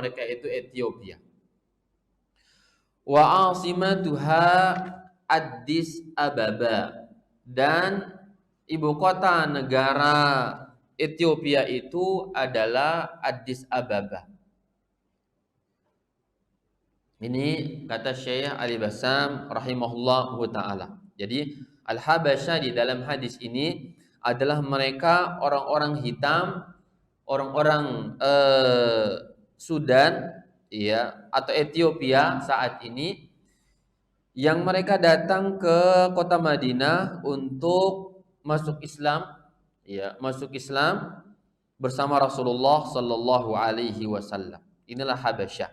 mereka itu Ethiopia. Wa asimatuha Addis Ababa, dan ibu kota negara Ethiopia itu adalah Addis Ababa. Ini kata Syekh Ali Bassam rahimahullahu taala. Jadi Al-Habasyah di dalam hadis ini adalah mereka orang-orang hitam, orang-orang Sudan, ya, atau Ethiopia saat ini, yang mereka datang ke kota Madinah untuk masuk Islam, ya, masuk Islam bersama Rasulullah sallallahu alaihi wasallam. Inilah Habasyah.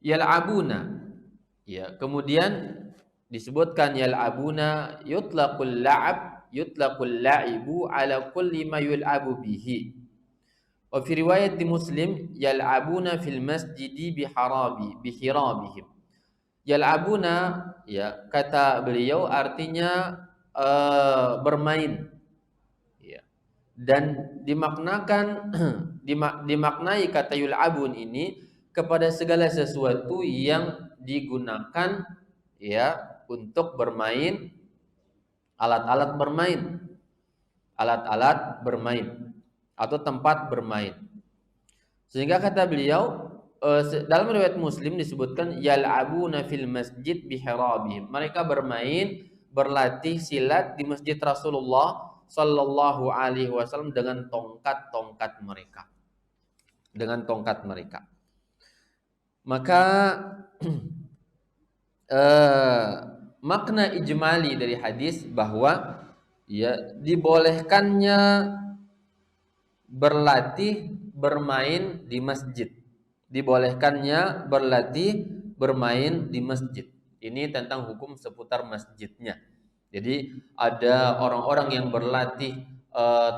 Yal'abuna, ya, kemudian disebutkan yal'abuna yutlaqul la'ibu ala kulli ma yul'abu bihi. Wa fi riwayat di Muslim yal'abuna fil masjidi bihirabihim. Yal'abuna, ya, kata beliau artinya bermain, ya. Dan dimaknakan dimaknai kata yul'abun ini kepada segala sesuatu yang digunakan, ya, untuk bermain, alat-alat bermain atau tempat bermain. Sehingga kata beliau, dalam riwayat Muslim disebutkan yal'abuna fil masjid biharabihim. Mereka bermain, berlatih silat di masjid Rasulullah sallallahu alaihi wasallam dengan tongkat-tongkat mereka. Dengan tongkat mereka. Maka makna ijmali dari hadis bahwa, ya, dibolehkannya berlatih bermain di masjid. Dibolehkannya berlatih bermain di masjid. Ini tentang hukum seputar masjidnya. Jadi ada orang-orang yang berlatih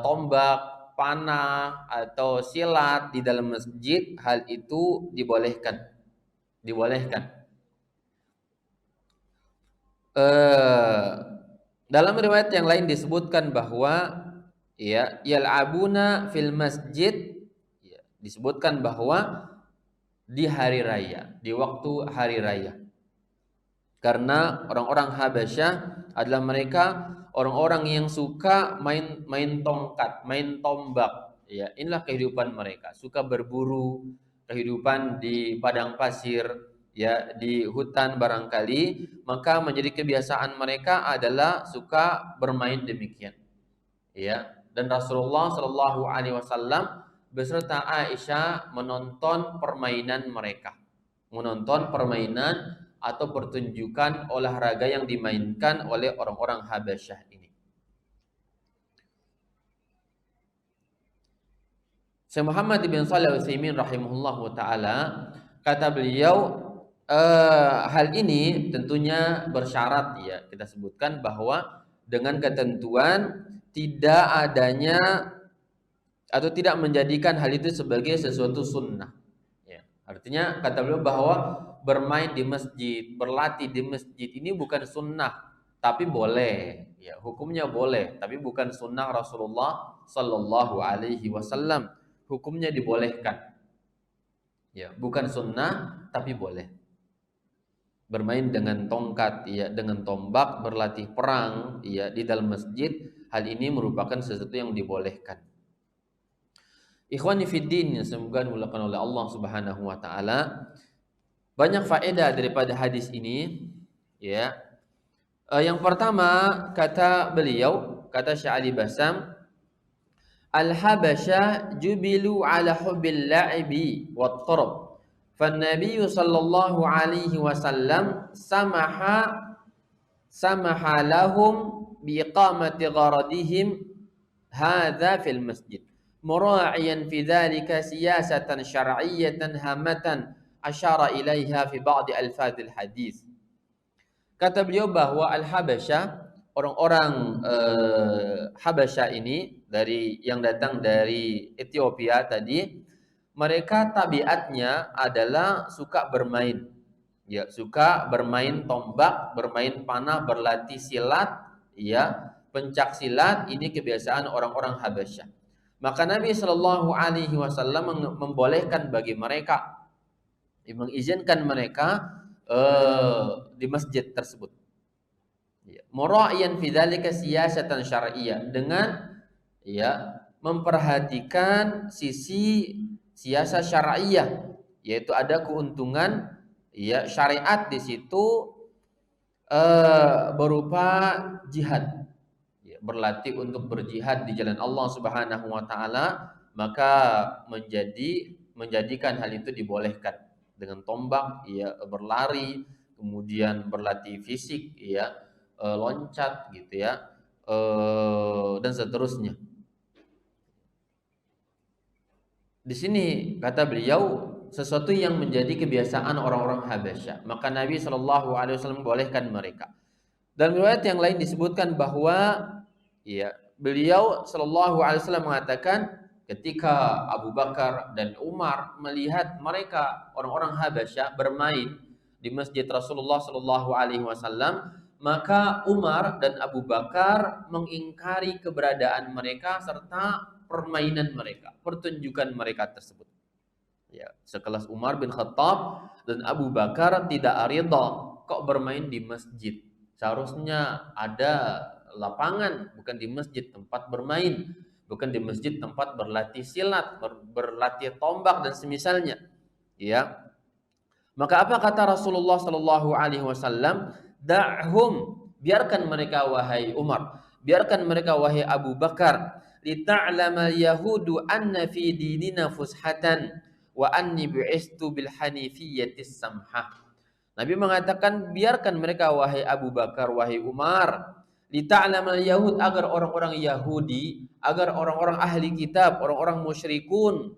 tombak, panah atau silat di dalam masjid, hal itu dibolehkan. Dalam riwayat yang lain disebutkan bahwa, ya, yal'abuna fil masjid, ya, disebutkan bahwa di hari raya, di waktu hari raya. Karena orang-orang Habasyah adalah mereka orang-orang yang suka main tongkat, main tombak, ya. Inilah kehidupan mereka, suka berburu, kehidupan di padang pasir, ya, di hutan barangkali, maka menjadi kebiasaan mereka adalah suka bermain demikian, ya. Dan Rasulullah Shallallahu alaihi wasallam beserta Aisyah menonton permainan mereka, menonton permainan atau pertunjukan olahraga yang dimainkan oleh orang-orang Habasyah ini. Syekh Muhammad bin Shalih Al-Utsaimin rahimahullahu taala, kata beliau, hal ini tentunya bersyarat, ya, kita sebutkan bahwa dengan ketentuan tidak adanya atau tidak menjadikan hal itu sebagai sesuatu sunnah, ya. Artinya kata beliau bahwa bermain di masjid, berlatih di masjid ini bukan sunnah, tapi boleh, ya, hukumnya boleh, tapi bukan sunnah Rasulullah sallallahu alaihi wasallam. Hukumnya dibolehkan, ya, bukan sunnah tapi boleh. Bermain dengan tongkat, ya, dengan tombak, berlatih perang, ya, di dalam masjid, hal ini merupakan sesuatu yang dibolehkan. Ikhwani fiddin, semoga dimuliakan oleh Allah Subhanahu wa taala. Banyak faedah daripada hadis ini, ya. Yang pertama, kata beliau, kata Syekh Ali Bassam, Al-Habasyah jubilu ala hubbil la'ibi wat tarab. Fan-nabiy sallallahu alaihi wasallam samaha lahum biiqamati gharadihim hadza fil masjid. Mura'iyan fi dzalika siyasatan syar'iyyatan hamatan asyara ilaiha fi ba'di alfadil hadis. Kata beliau bahwa Al-Habasyah, orang-orang Habasyah ini yang datang dari Ethiopia tadi, mereka tabiatnya adalah suka bermain, ya, suka bermain tombak, bermain panah, berlatih silat, ya, pencak silat. Ini kebiasaan orang-orang Habasyah. Maka Nabi Shallallahu Alaihi Wasallam membolehkan bagi mereka, mengizinkan mereka di masjid tersebut. Mura'iyan fi dzalika siyasatan syar'iyyah, dengan memperhatikan sisi siasat syar'iyyah, yaitu ada keuntungan syariat di situ berupa jihad, berlatih untuk berjihad di jalan Allah Subhanahu wa taala, maka menjadikan hal itu dibolehkan dengan tombak, berlari, kemudian berlatih fisik, loncat gitu dan seterusnya. Di sini kata beliau sesuatu yang menjadi kebiasaan orang-orang Habasyah, maka Nabi Shallallahu Alaihi Wasallam membolehkan mereka. Dan riwayat yang lain disebutkan bahwa beliau Shallallahu Alaihi Wasallam mengatakan ketika Abu Bakar dan Umar melihat mereka orang-orang Habasyah bermain di masjid Rasulullah Shallallahu Alaihi Wasallam, maka Umar dan Abu Bakar mengingkari keberadaan mereka serta permainan mereka, pertunjukan mereka tersebut. Sekelas Umar bin Khattab dan Abu Bakar tidak ridha kok bermain di masjid. Seharusnya ada lapangan, bukan di masjid tempat bermain, bukan di masjid tempat berlatih silat, berlatih tombak dan semisalnya. Maka apa kata Rasulullah Shallallahu Alaihi Wasallam? Da'hum, biarkan mereka wahai Umar, biarkan mereka wahai Abu Bakar, lita'lama yahudu anna fi dinina fushatan wa anni bu'istu bil hanifiyyatis samhah. Nabi mengatakan biarkan mereka wahai Abu Bakar, wahai Umar, lita'lama yahud, agar orang-orang Yahudi, agar orang-orang ahli kitab, orang-orang musyrikun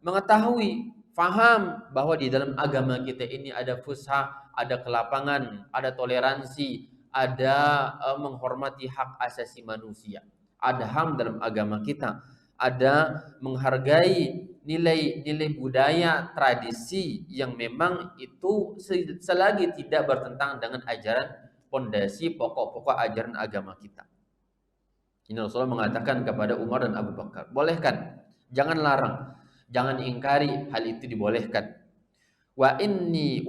mengetahui, faham bahwa di dalam agama kita ini ada fushah, ada kelapangan, ada toleransi, ada menghormati hak asasi manusia. Ada HAM dalam agama kita, ada menghargai nilai-nilai budaya, tradisi yang memang itu selagi tidak bertentangan dengan ajaran pondasi pokok-pokok ajaran agama kita. Ini Rasulullah mengatakan kepada Umar dan Abu Bakar, bolehkan, jangan larang, jangan ingkari, hal itu dibolehkan. Wa anni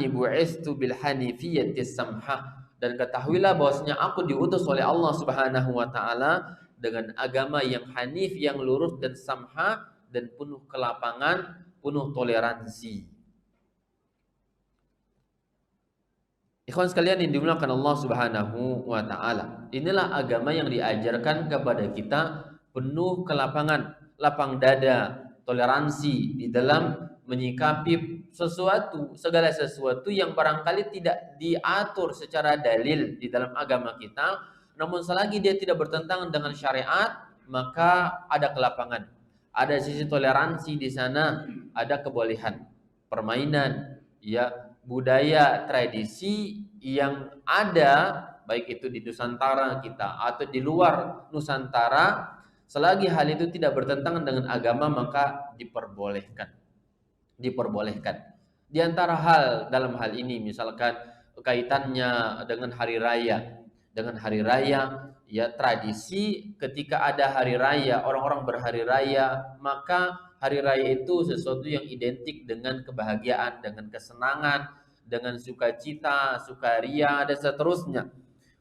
bu'istu bil hanifiyyatis samhah, dan ketahuilah bahwasanya aku diutus oleh Allah Subhanahu wa taala dengan agama yang hanif, yang lurus dan samha, dan penuh kelapangan, penuh toleransi. Ikhwan sekalian yang dimuliakan Allah Subhanahu wa taala, inilah agama yang diajarkan kepada kita, penuh kelapangan, lapang dada, toleransi di dalam menyikapi segala sesuatu yang barangkali tidak diatur secara dalil di dalam agama kita, namun selagi dia tidak bertentangan dengan syariat, maka ada kelapangan, ada sisi toleransi di sana, ada kebolehan, permainan, budaya, tradisi yang ada, baik itu di Nusantara kita atau di luar Nusantara, selagi hal itu tidak bertentangan dengan agama, maka diperbolehkan. Di antara hal dalam hal ini, misalkan kaitannya dengan hari raya, tradisi ketika ada hari raya, orang-orang berhari raya, maka hari raya itu sesuatu yang identik dengan kebahagiaan, dengan kesenangan, dengan sukacita, sukaria dan seterusnya.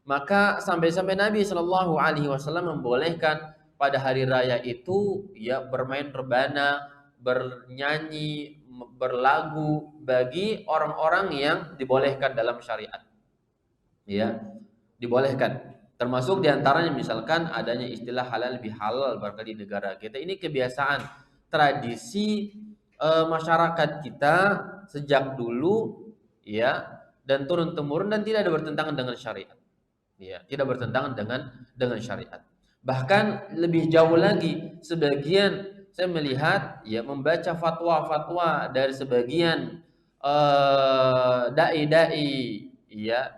Maka sampai-sampai Nabi Shallallahu Alaihi Wasallam membolehkan pada hari raya itu bermain rebana, bernyanyi, berlagu bagi orang-orang yang dibolehkan dalam syariat. Dibolehkan. Termasuk diantaranya misalkan adanya istilah halal bihalal barangkali di negara kita. Ini kebiasaan, tradisi masyarakat kita sejak dulu dan turun temurun, dan tidak ada bertentangan dengan syariat. Tidak bertentangan dengan syariat. Bahkan lebih jauh lagi, sebagian saya melihat membaca fatwa-fatwa dari sebagian dai-dai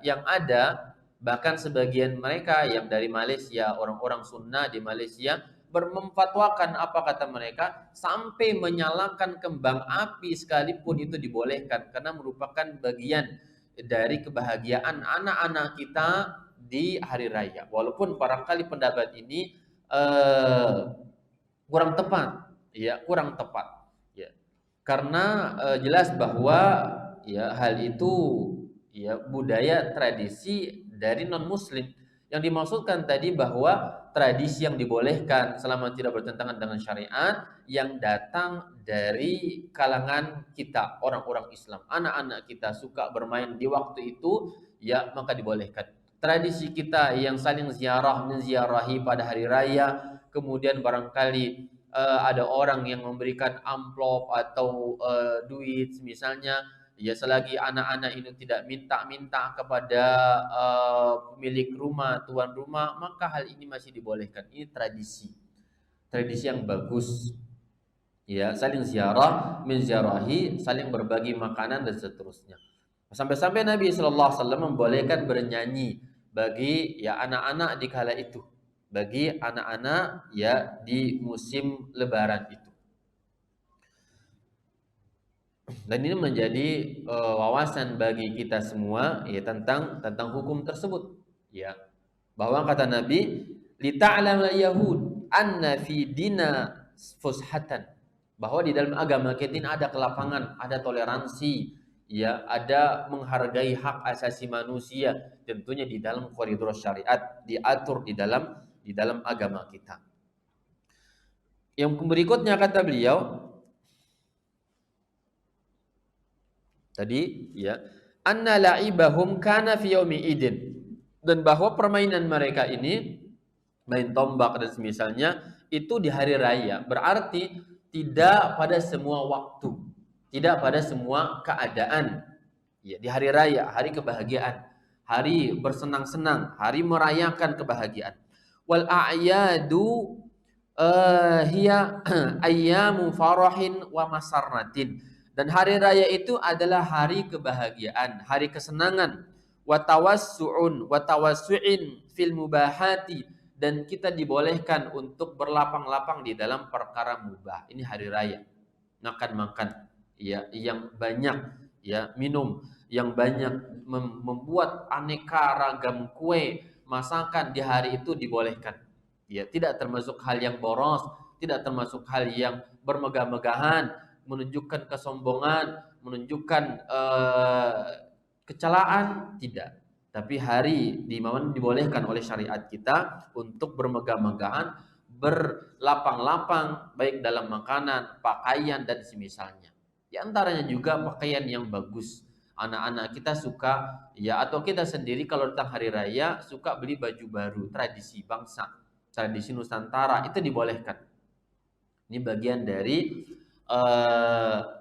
yang ada, bahkan sebagian mereka yang dari Malaysia, orang-orang sunnah di Malaysia, memfatwakan, apa kata mereka, sampai menyalakan kembang api sekalipun itu dibolehkan, karena merupakan bagian dari kebahagiaan anak-anak kita di hari raya. Walaupun barangkali pendapat ini kurang tepat, ya, kurang tepat, ya. Karena jelas bahwa ya hal itu ya budaya tradisi dari non muslim. Yang dimaksudkan tadi bahwa tradisi yang dibolehkan selama tidak bertentangan dengan syariat yang datang dari kalangan kita, orang-orang Islam. Anak-anak kita suka bermain di waktu itu, ya maka dibolehkan. Tradisi kita yang saling ziarah menziarahi pada hari raya, kemudian barangkali ada orang yang memberikan amplop atau duit misalnya, ya selagi anak-anak ini tidak minta-minta kepada pemilik rumah, tuan rumah, maka hal ini masih dibolehkan. Ini tradisi, tradisi yang bagus. Ya, saling ziarah, menziarahi, saling berbagi makanan dan seterusnya. Sampai-sampai Nabi Shallallahu Alaihi Wasallam membolehkan bernyanyi bagi ya anak-anak di kala itu, bagi anak-anak ya di musim Lebaran itu. Dan ini menjadi wawasan bagi kita semua ya tentang hukum tersebut, ya. Bahwa kata Nabi, li ta'lamal yahud anna fi dina fushatan, bahwa di dalam agama kita ini ada kelapangan, ada toleransi, ya, ada menghargai hak asasi manusia, tentunya di dalam koridor syariat, diatur di dalam agama kita. Yang berikutnya kata beliau tadi, ya, anna la'ibahum kana fi yaumi idin, dan bahwa permainan mereka ini main tombak dan semisalnya itu di hari raya, berarti tidak pada semua waktu, tidak pada semua keadaan, ya, di hari raya, hari kebahagiaan, hari bersenang-senang, hari merayakan kebahagiaan. Wal a'yadu hiya ayyamu farahin wa masarratin, dan hari raya itu adalah hari kebahagiaan, hari kesenangan, wa tawassu'in fil mubahati, dan kita dibolehkan untuk berlapang-lapang di dalam perkara mubah. Ini hari raya. Makan-makan, ya, yang banyak, ya, minum yang banyak, membuat aneka ragam kue, masakan di hari itu dibolehkan. Ya, tidak termasuk hal yang boros, tidak termasuk hal yang bermegah-megahan, menunjukkan kesombongan, menunjukkan kecelaan, tidak. Tapi hari di mana dibolehkan oleh syariat kita untuk bermegah-megahan, berlapang-lapang, baik dalam makanan, pakaian, dan semisalnya. Di antaranya juga pakaian yang bagus. Anak-anak kita suka, ya, atau kita sendiri kalau datang hari raya suka beli baju baru, tradisi bangsa, tradisi Nusantara, itu dibolehkan. Ini bagian dari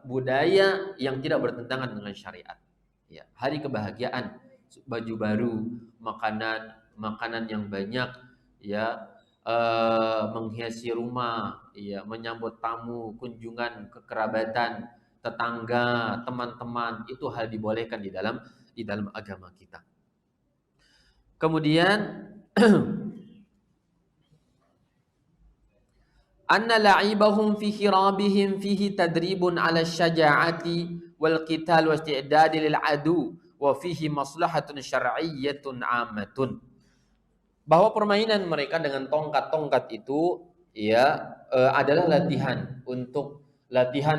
budaya yang tidak bertentangan dengan syariat. Ya, hari kebahagiaan, baju baru, makanan yang banyak, ya, menghiasi rumah, ya, menyambut tamu, kunjungan kekerabatan, tetangga, teman-teman, itu hal dibolehkan di dalam agama kita. Kemudian anna la'ibahum fi hirabihim fihi tadribun 'ala syaja'ati wal qital wa isti'dad lil adu wa fihi maslahatun syar'iyyatun 'ammatun. Bahwa permainan mereka dengan tongkat-tongkat itu, ya, adalah latihan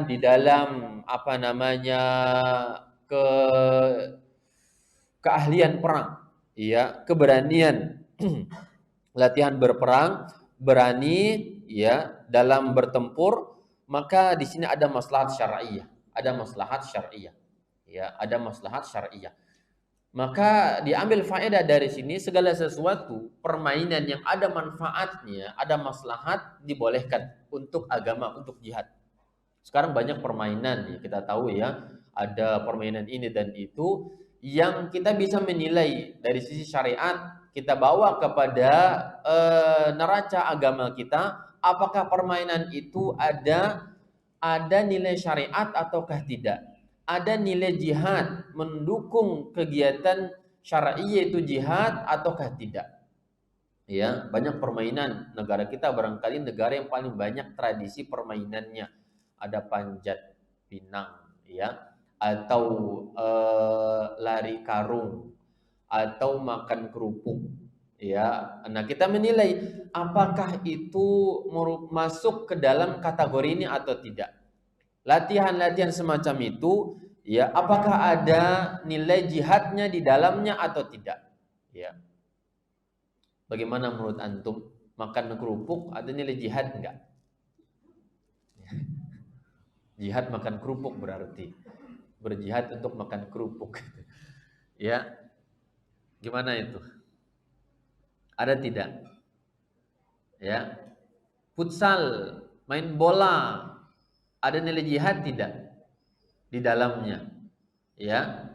di dalam apa namanya ke keahlian perang, ya, keberanian. Latihan berperang, berani, ya, dalam bertempur, maka di sini ada maslahat syar'iyah, ya, ada maslahat syar'iyah. Maka diambil faedah dari sini, segala sesuatu permainan yang ada manfaatnya, ada maslahat, dibolehkan untuk agama, untuk jihad. Sekarang banyak permainan, ya, kita tahu, ya, ada permainan ini dan itu yang kita bisa menilai dari sisi syariat, kita bawa kepada neraca agama kita, apakah permainan itu ada nilai syariat ataukah tidak, ada nilai jihad, mendukung kegiatan syar'i yaitu jihad ataukah tidak. Ya, banyak permainan. Negara kita barangkali negara yang paling banyak tradisi permainannya. Ada panjat pinang, ya, atau lari karung, atau makan kerupuk, Ya, nah kita menilai apakah itu masuk ke dalam kategori ini atau tidak. Latihan-latihan semacam itu, ya, apakah ada nilai jihadnya di dalamnya atau tidak? Ya, bagaimana menurut antum? Makan kerupuk ada nilai jihad enggak? Jihad makan kerupuk berarti berjihad untuk makan kerupuk. Ya, gimana itu? Ada tidak? Ya, futsal, main bola, ada nilai jihad tidak di dalamnya? Ya,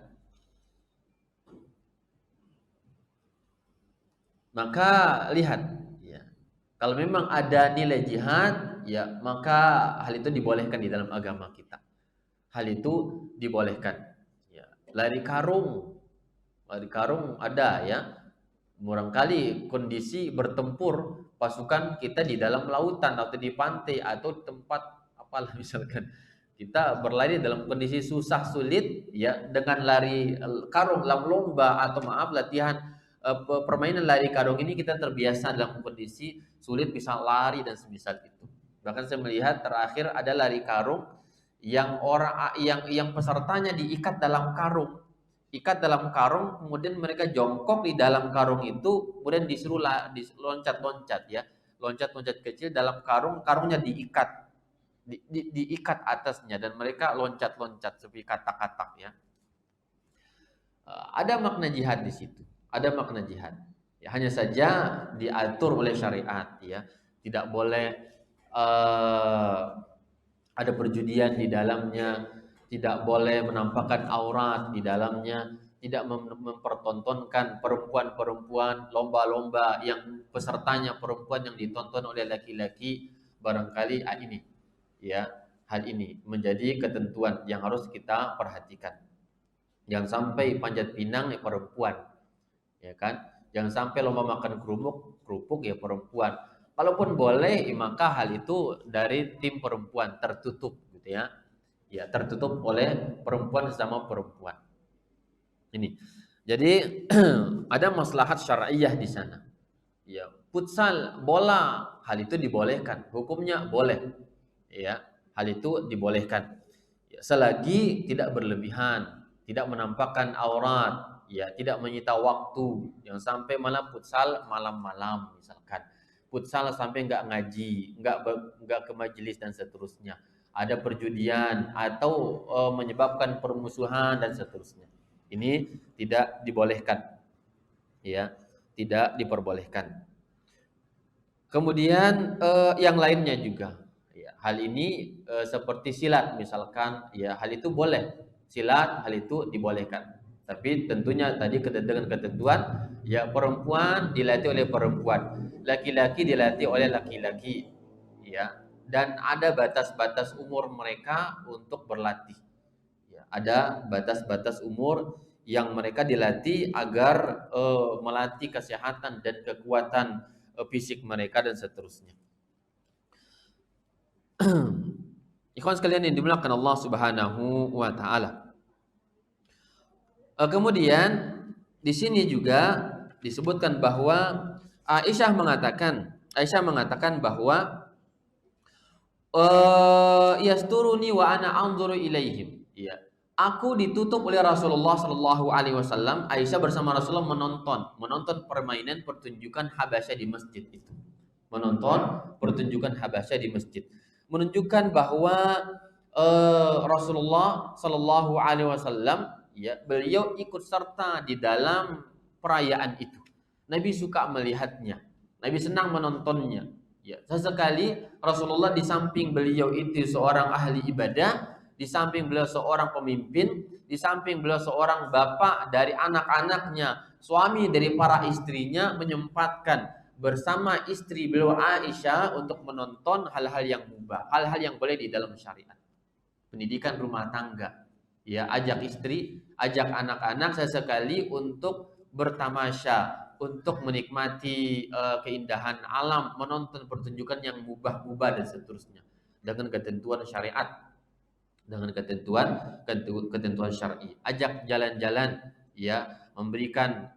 maka lihat, ya. Kalau memang ada nilai jihad, ya maka hal itu dibolehkan di dalam agama kita. Hal itu dibolehkan. Ya. Lari karung ada ya. Barangkali kondisi bertempur pasukan kita di dalam lautan atau di pantai atau tempat apalah misalkan kita berlari dalam kondisi susah sulit ya dengan lari karung dalam lomba atau maaf latihan permainan lari karung ini kita terbiasa dalam kondisi sulit bisa lari dan semisal itu. Bahkan saya melihat terakhir ada lari karung yang yang pesertanya diikat dalam karung, kemudian mereka jongkok di dalam karung itu, kemudian disuruh loncat-loncat ya, loncat-loncat kecil dalam karungnya diikat, diikat atasnya dan mereka loncat-loncat seperti katak-katak ya. Ada makna jihad di situ, ada makna jihad. Ya, hanya saja diatur oleh syariat ya, tidak boleh ada perjudian di dalamnya, tidak boleh menampakkan aurat di dalamnya, tidak mempertontonkan perempuan-perempuan, lomba-lomba yang pesertanya perempuan yang ditonton oleh laki-laki. Barangkali ini ya, hal ini menjadi ketentuan yang harus kita perhatikan. Jangan sampai panjat pinang ya perempuan, ya kan? Jangan sampai lomba makan kerupuk ya perempuan. Kalaupun boleh, maka hal itu dari tim perempuan tertutup, gitu ya. Ya, tertutup oleh perempuan sama perempuan. Ini. Jadi ada maslahat syar'iyah di sana. Ya, futsal, bola, hal itu dibolehkan. Hukumnya boleh. Ya, hal itu dibolehkan. Ya, selagi tidak berlebihan, tidak menampakkan aurat, ya, tidak menyita waktu, yang sampai malam futsal malam-malam misalkan. Futsal sampai nggak ngaji, nggak ke majelis dan seterusnya. Ada perjudian atau menyebabkan permusuhan dan seterusnya. Ini tidak dibolehkan, ya, tidak diperbolehkan. Kemudian yang lainnya juga, ya, hal ini seperti silat misalkan, ya hal itu boleh, silat hal itu dibolehkan. Tapi tentunya tadi dengan ketentuan, ya perempuan dilatih oleh perempuan, laki-laki dilatih oleh laki-laki, ya. Dan ada batas-batas umur mereka untuk berlatih. Ya, ada batas-batas umur yang mereka dilatih agar melatih kesehatan dan kekuatan fisik mereka dan seterusnya. Ikhwan sekalian yang dimuliakan Allah Subhanahu wa taala. Kemudian di sini juga disebutkan bahwa Aisyah mengatakan bahwa yasturuni wa ana anzuru ilaihim. Ya. Aku ditutup oleh Rasulullah Shallallahu Alaihi Wasallam. Aisyah bersama Rasulullah menonton permainan pertunjukan Habasyah di masjid itu. Menonton pertunjukan Habasyah di masjid. Menunjukkan bahwa Rasulullah Shallallahu Alaihi Wasallam, ya, beliau ikut serta di dalam perayaan itu. Nabi suka melihatnya. Nabi senang menontonnya. Ya, sesekali Rasulullah di samping beliau itu seorang ahli ibadah, di samping beliau seorang pemimpin, di samping beliau seorang bapak dari anak-anaknya, suami dari para istrinya, menyempatkan bersama istri beliau Aisyah untuk menonton hal-hal yang mubah, hal-hal yang boleh di dalam syariat. Pendidikan rumah tangga. Ya, ajak istri, ajak anak-anak sesekali untuk bertamasya, untuk menikmati keindahan alam, menonton pertunjukan yang mubah-mubah dan seterusnya dengan ketentuan syariat, dengan ketentuan syar'i. Ajak jalan-jalan, ya, memberikan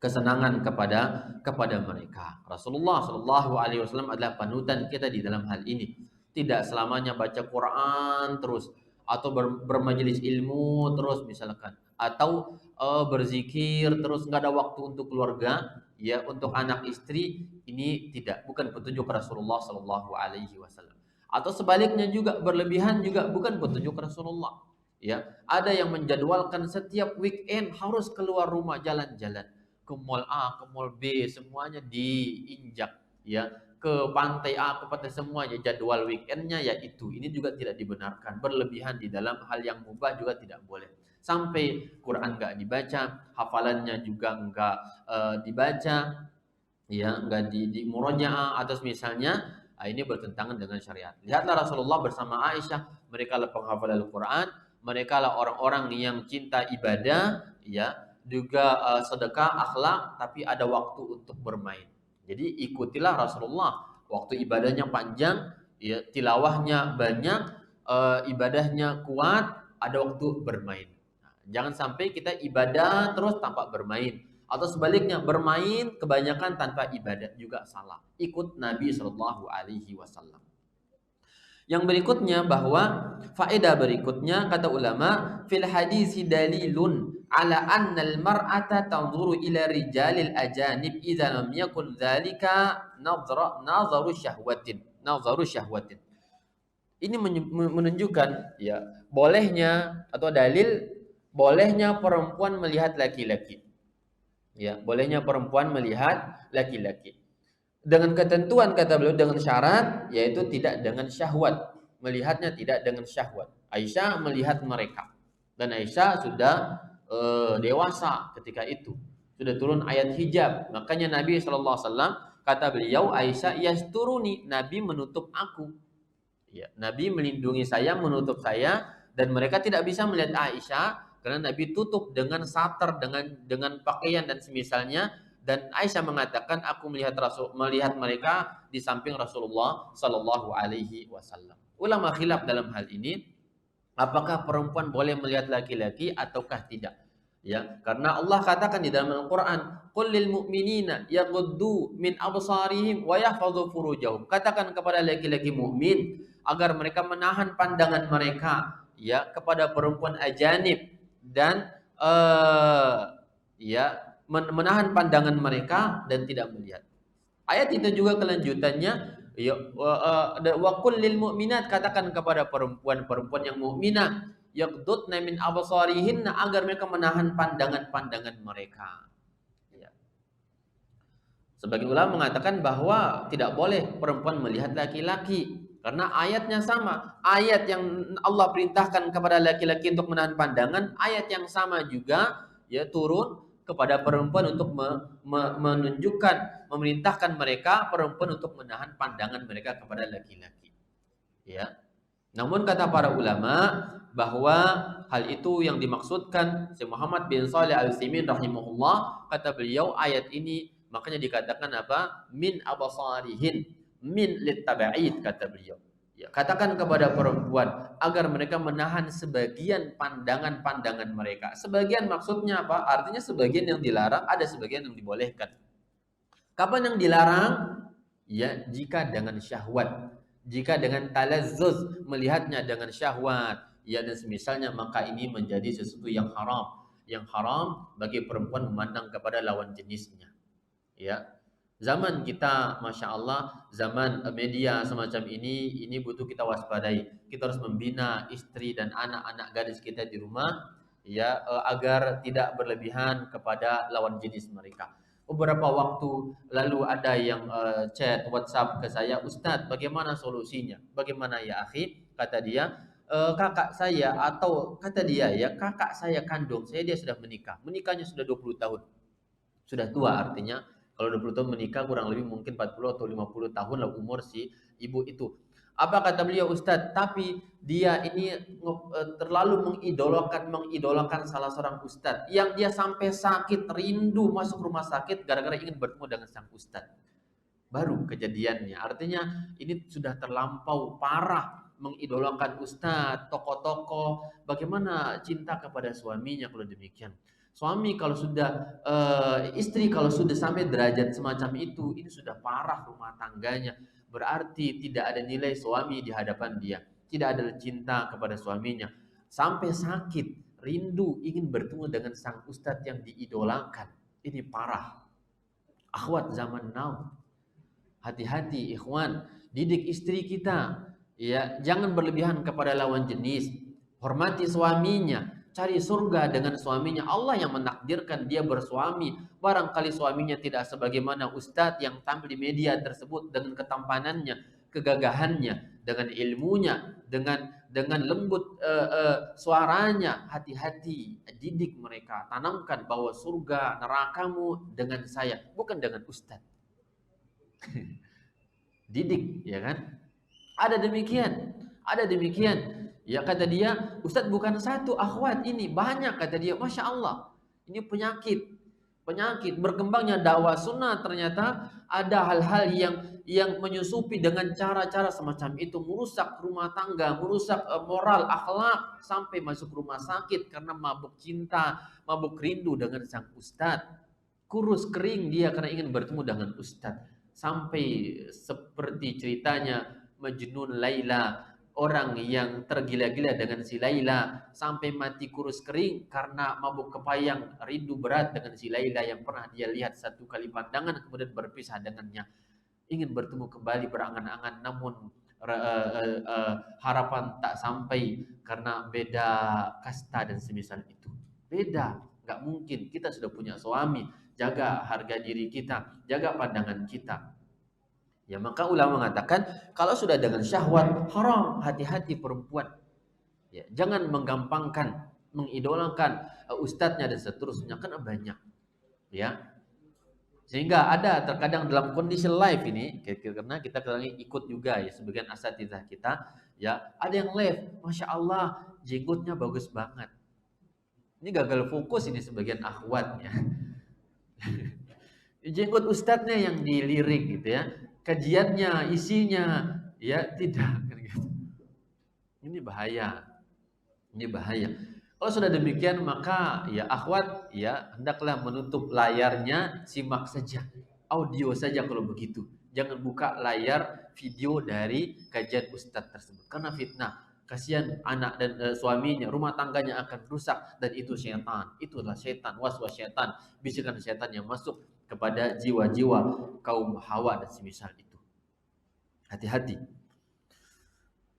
kesenangan kepada mereka. Rasulullah Shallallahu Alaihi Wasallam adalah panutan kita di dalam hal ini. Tidak selamanya baca Quran terus atau bermajelis ilmu terus misalkan, atau berzikir terus nggak ada waktu untuk keluarga, ya, untuk anak istri. Ini tidak, bukan petunjuk Rasulullah Shallallahu Alaihi Wasallam. Atau sebaliknya juga berlebihan juga bukan petunjuk Rasulullah. Ya, ada yang menjadwalkan setiap weekend harus keluar rumah jalan-jalan ke mall A, ke mall B, semuanya diinjak, ya, ke pantai A, ke pantai, semuanya jadwal weekendnya ya itu. Ini juga tidak dibenarkan. Berlebihan di dalam hal yang mubah juga tidak boleh. Sampai Quran nggak dibaca, hafalannya juga nggak dibaca, ya, nggak di murojaah atau misalnya, ini bertentangan dengan syariat. Lihatlah Rasulullah bersama Aisyah, mereka lah penghafal Al-Quran, mereka lah orang-orang yang cinta ibadah, ya, juga sedekah, akhlak, tapi ada waktu untuk bermain. Jadi ikutilah Rasulullah, waktu ibadahnya panjang, ya, tilawahnya banyak, ibadahnya kuat, ada waktu bermain. Nah, jangan sampai kita ibadah terus tanpa bermain, atau sebaliknya bermain kebanyakan tanpa ibadah, juga salah. Ikut Nabi Shallallahu Alaihi Wasallam. Yang berikutnya, bahwa faedah berikutnya kata ulama, fil hadis dalilun ala anna al mar'ata tanzuru ila rijalil ajanib idza lam yakun dzalika nazaru syahwatin. Ini menunjukkan, ya, bolehnya atau dalil bolehnya perempuan melihat laki-laki. Ya, bolehnya perempuan melihat laki-laki. Dengan ketentuan, kata beliau, dengan syarat, yaitu tidak dengan syahwat. Melihatnya tidak dengan syahwat. Aisyah melihat mereka, dan Aisyah sudah dewasa ketika itu, sudah turun ayat hijab. Makanya Nabi SAW, kata beliau, Aisyah yasturuni, Nabi menutup aku, ya, Nabi melindungi saya, menutup saya, dan mereka tidak bisa melihat Aisyah karena Nabi tutup dengan satar, dengan pakaian dan semisalnya. Dan Aisyah mengatakan, aku melihat mereka di samping Rasulullah Sallallahu Alaihi Wasallam. Ulama khilaf dalam hal ini, apakah perempuan boleh melihat laki-laki ataukah tidak? Ya, karena Allah katakan di dalam Al-Quran, qul lil mu'minina yaghuddu min absarihim wa yahfazu furujahum. Katakan kepada laki-laki mukmin agar mereka menahan pandangan mereka, ya, kepada perempuan ajanib, dan ya, menahan pandangan mereka dan tidak melihat. Ayat itu juga kelanjutannya, ya, wa qul lil mu'minat, katakan kepada perempuan yang mukminah, yaghdudna min absarihinna, agar mereka menahan pandangan-pandangan mereka. Ya. Sebagian ulama mengatakan bahwa tidak boleh perempuan melihat laki-laki karena ayatnya sama. Ayat yang Allah perintahkan kepada laki-laki untuk menahan pandangan, ayat yang sama juga, ya, turun kepada perempuan untuk menunjukkan, memerintahkan mereka, perempuan, untuk menahan pandangan mereka kepada laki-laki. Ya. Namun kata para ulama bahwa hal itu yang dimaksudkan, Syekh Muhammad bin Shalih Al-Utsaimin rahimahullah, kata beliau, ayat ini makanya dikatakan apa? Min absarihin, min litab'id, kata beliau. Ya, katakan kepada perempuan agar mereka menahan sebagian pandangan-pandangan mereka. Sebagian maksudnya apa? Artinya sebagian yang dilarang, ada sebagian yang dibolehkan. Kapan yang dilarang? Ya, jika dengan syahwat, jika dengan talazzuz, melihatnya dengan syahwat, ya, dan semisalnya, maka ini menjadi sesuatu yang haram. Yang haram bagi perempuan memandang kepada lawan jenisnya. Ya. Zaman kita, Masya Allah, zaman media semacam ini butuh kita waspadai. Kita harus membina istri dan anak-anak gadis kita di rumah, ya, agar tidak berlebihan kepada lawan jenis mereka. Beberapa waktu lalu ada yang chat WhatsApp ke saya, Ustadz, bagaimana solusinya? Bagaimana ya akhi? Kata dia, kakak saya, atau kata dia, ya, kakak saya kandung saya, dia sudah menikah. Menikahnya sudah 20 tahun. Sudah tua artinya. Kalau 20 tahun menikah, kurang lebih mungkin 40 atau 50 tahun lah umur si ibu itu. Apa kata beliau, Ustadz? Tapi dia ini terlalu mengidolakan salah seorang ustadz, yang dia sampai sakit, rindu masuk rumah sakit gara-gara ingin bertemu dengan sang ustadz. Baru kejadiannya. Artinya ini sudah terlampau parah mengidolakan ustadz, tokoh-tokoh, bagaimana cinta kepada suaminya kalau demikian. Suami kalau sudah istri kalau sudah sampai derajat semacam itu, ini sudah parah rumah tangganya. Berarti tidak ada nilai suami di hadapan dia, tidak ada cinta kepada suaminya. Sampai sakit, rindu ingin bertemu dengan sang ustadz yang diidolakan. Ini parah. Akhwat zaman now. Hati-hati ikhwan, didik istri kita. Ya, jangan berlebihan kepada lawan jenis. Hormati suaminya, cari surga dengan suaminya. Allah yang menakdirkan dia bersuami. Barangkali suaminya tidak sebagaimana ustadz yang tampil di media tersebut dengan ketampanannya, kegagahannya, dengan ilmunya, dengan lembut suaranya. Hati-hati, didik mereka, tanamkan bahwa surga nerakamu dengan saya, bukan dengan ustadz. Didik, ya kan? Ada demikian. Ya kata dia, Ustadz bukan satu akhwat ini, banyak kata dia. Masya Allah, ini penyakit berkembangnya dakwah sunnah. Ternyata ada hal-hal yang menyusupi dengan cara-cara semacam itu, merusak rumah tangga, merusak moral, akhlak, sampai masuk rumah sakit karena mabuk cinta, mabuk rindu dengan sang ustadz. Kurus kering dia karena ingin bertemu dengan ustadz. Sampai seperti ceritanya Majnun Laila, orang yang tergila-gila dengan si Laila, sampai mati kurus kering karena mabuk kepayang, rindu berat dengan si Laila yang pernah dia lihat satu kali pandangan kemudian berpisah dengannya. Ingin bertemu kembali berangan-angan, namun harapan tak sampai karena beda kasta dan semisal itu. Beda, nggak mungkin. Kita sudah punya suami, jaga harga diri kita, jaga pandangan kita. Ya, maka ulama mengatakan kalau sudah dengan syahwat haram, hati-hati perempuan. Ya, jangan menggampangkan, mengidolakan ustadznya dan seterusnya, kan banyak. Ya. Sehingga ada terkadang dalam kondisi live ini, karena kita kadang ikut juga ya sebagian asatidzah kita, ya, ada yang live, Masya Allah, jenggotnya bagus banget. Ini gagal fokus ini sebagian akhwatnya. Jenggot ustadznya yang dilirik gitu ya, kajiannya, isinya, ya tidak. Ini bahaya. Kalau sudah demikian maka ya akhwat ya hendaklah menutup layarnya, simak saja, audio saja kalau begitu. Jangan buka layar video dari kajian ustadz tersebut karena fitnah. Kasihan anak dan suaminya, rumah tangganya akan rusak, dan itu syaitan. Itulah syaitan, waswas syaitan, bisikan syaitan yang masuk kepada jiwa-jiwa kaum Hawa dan semisal itu. Hati-hati.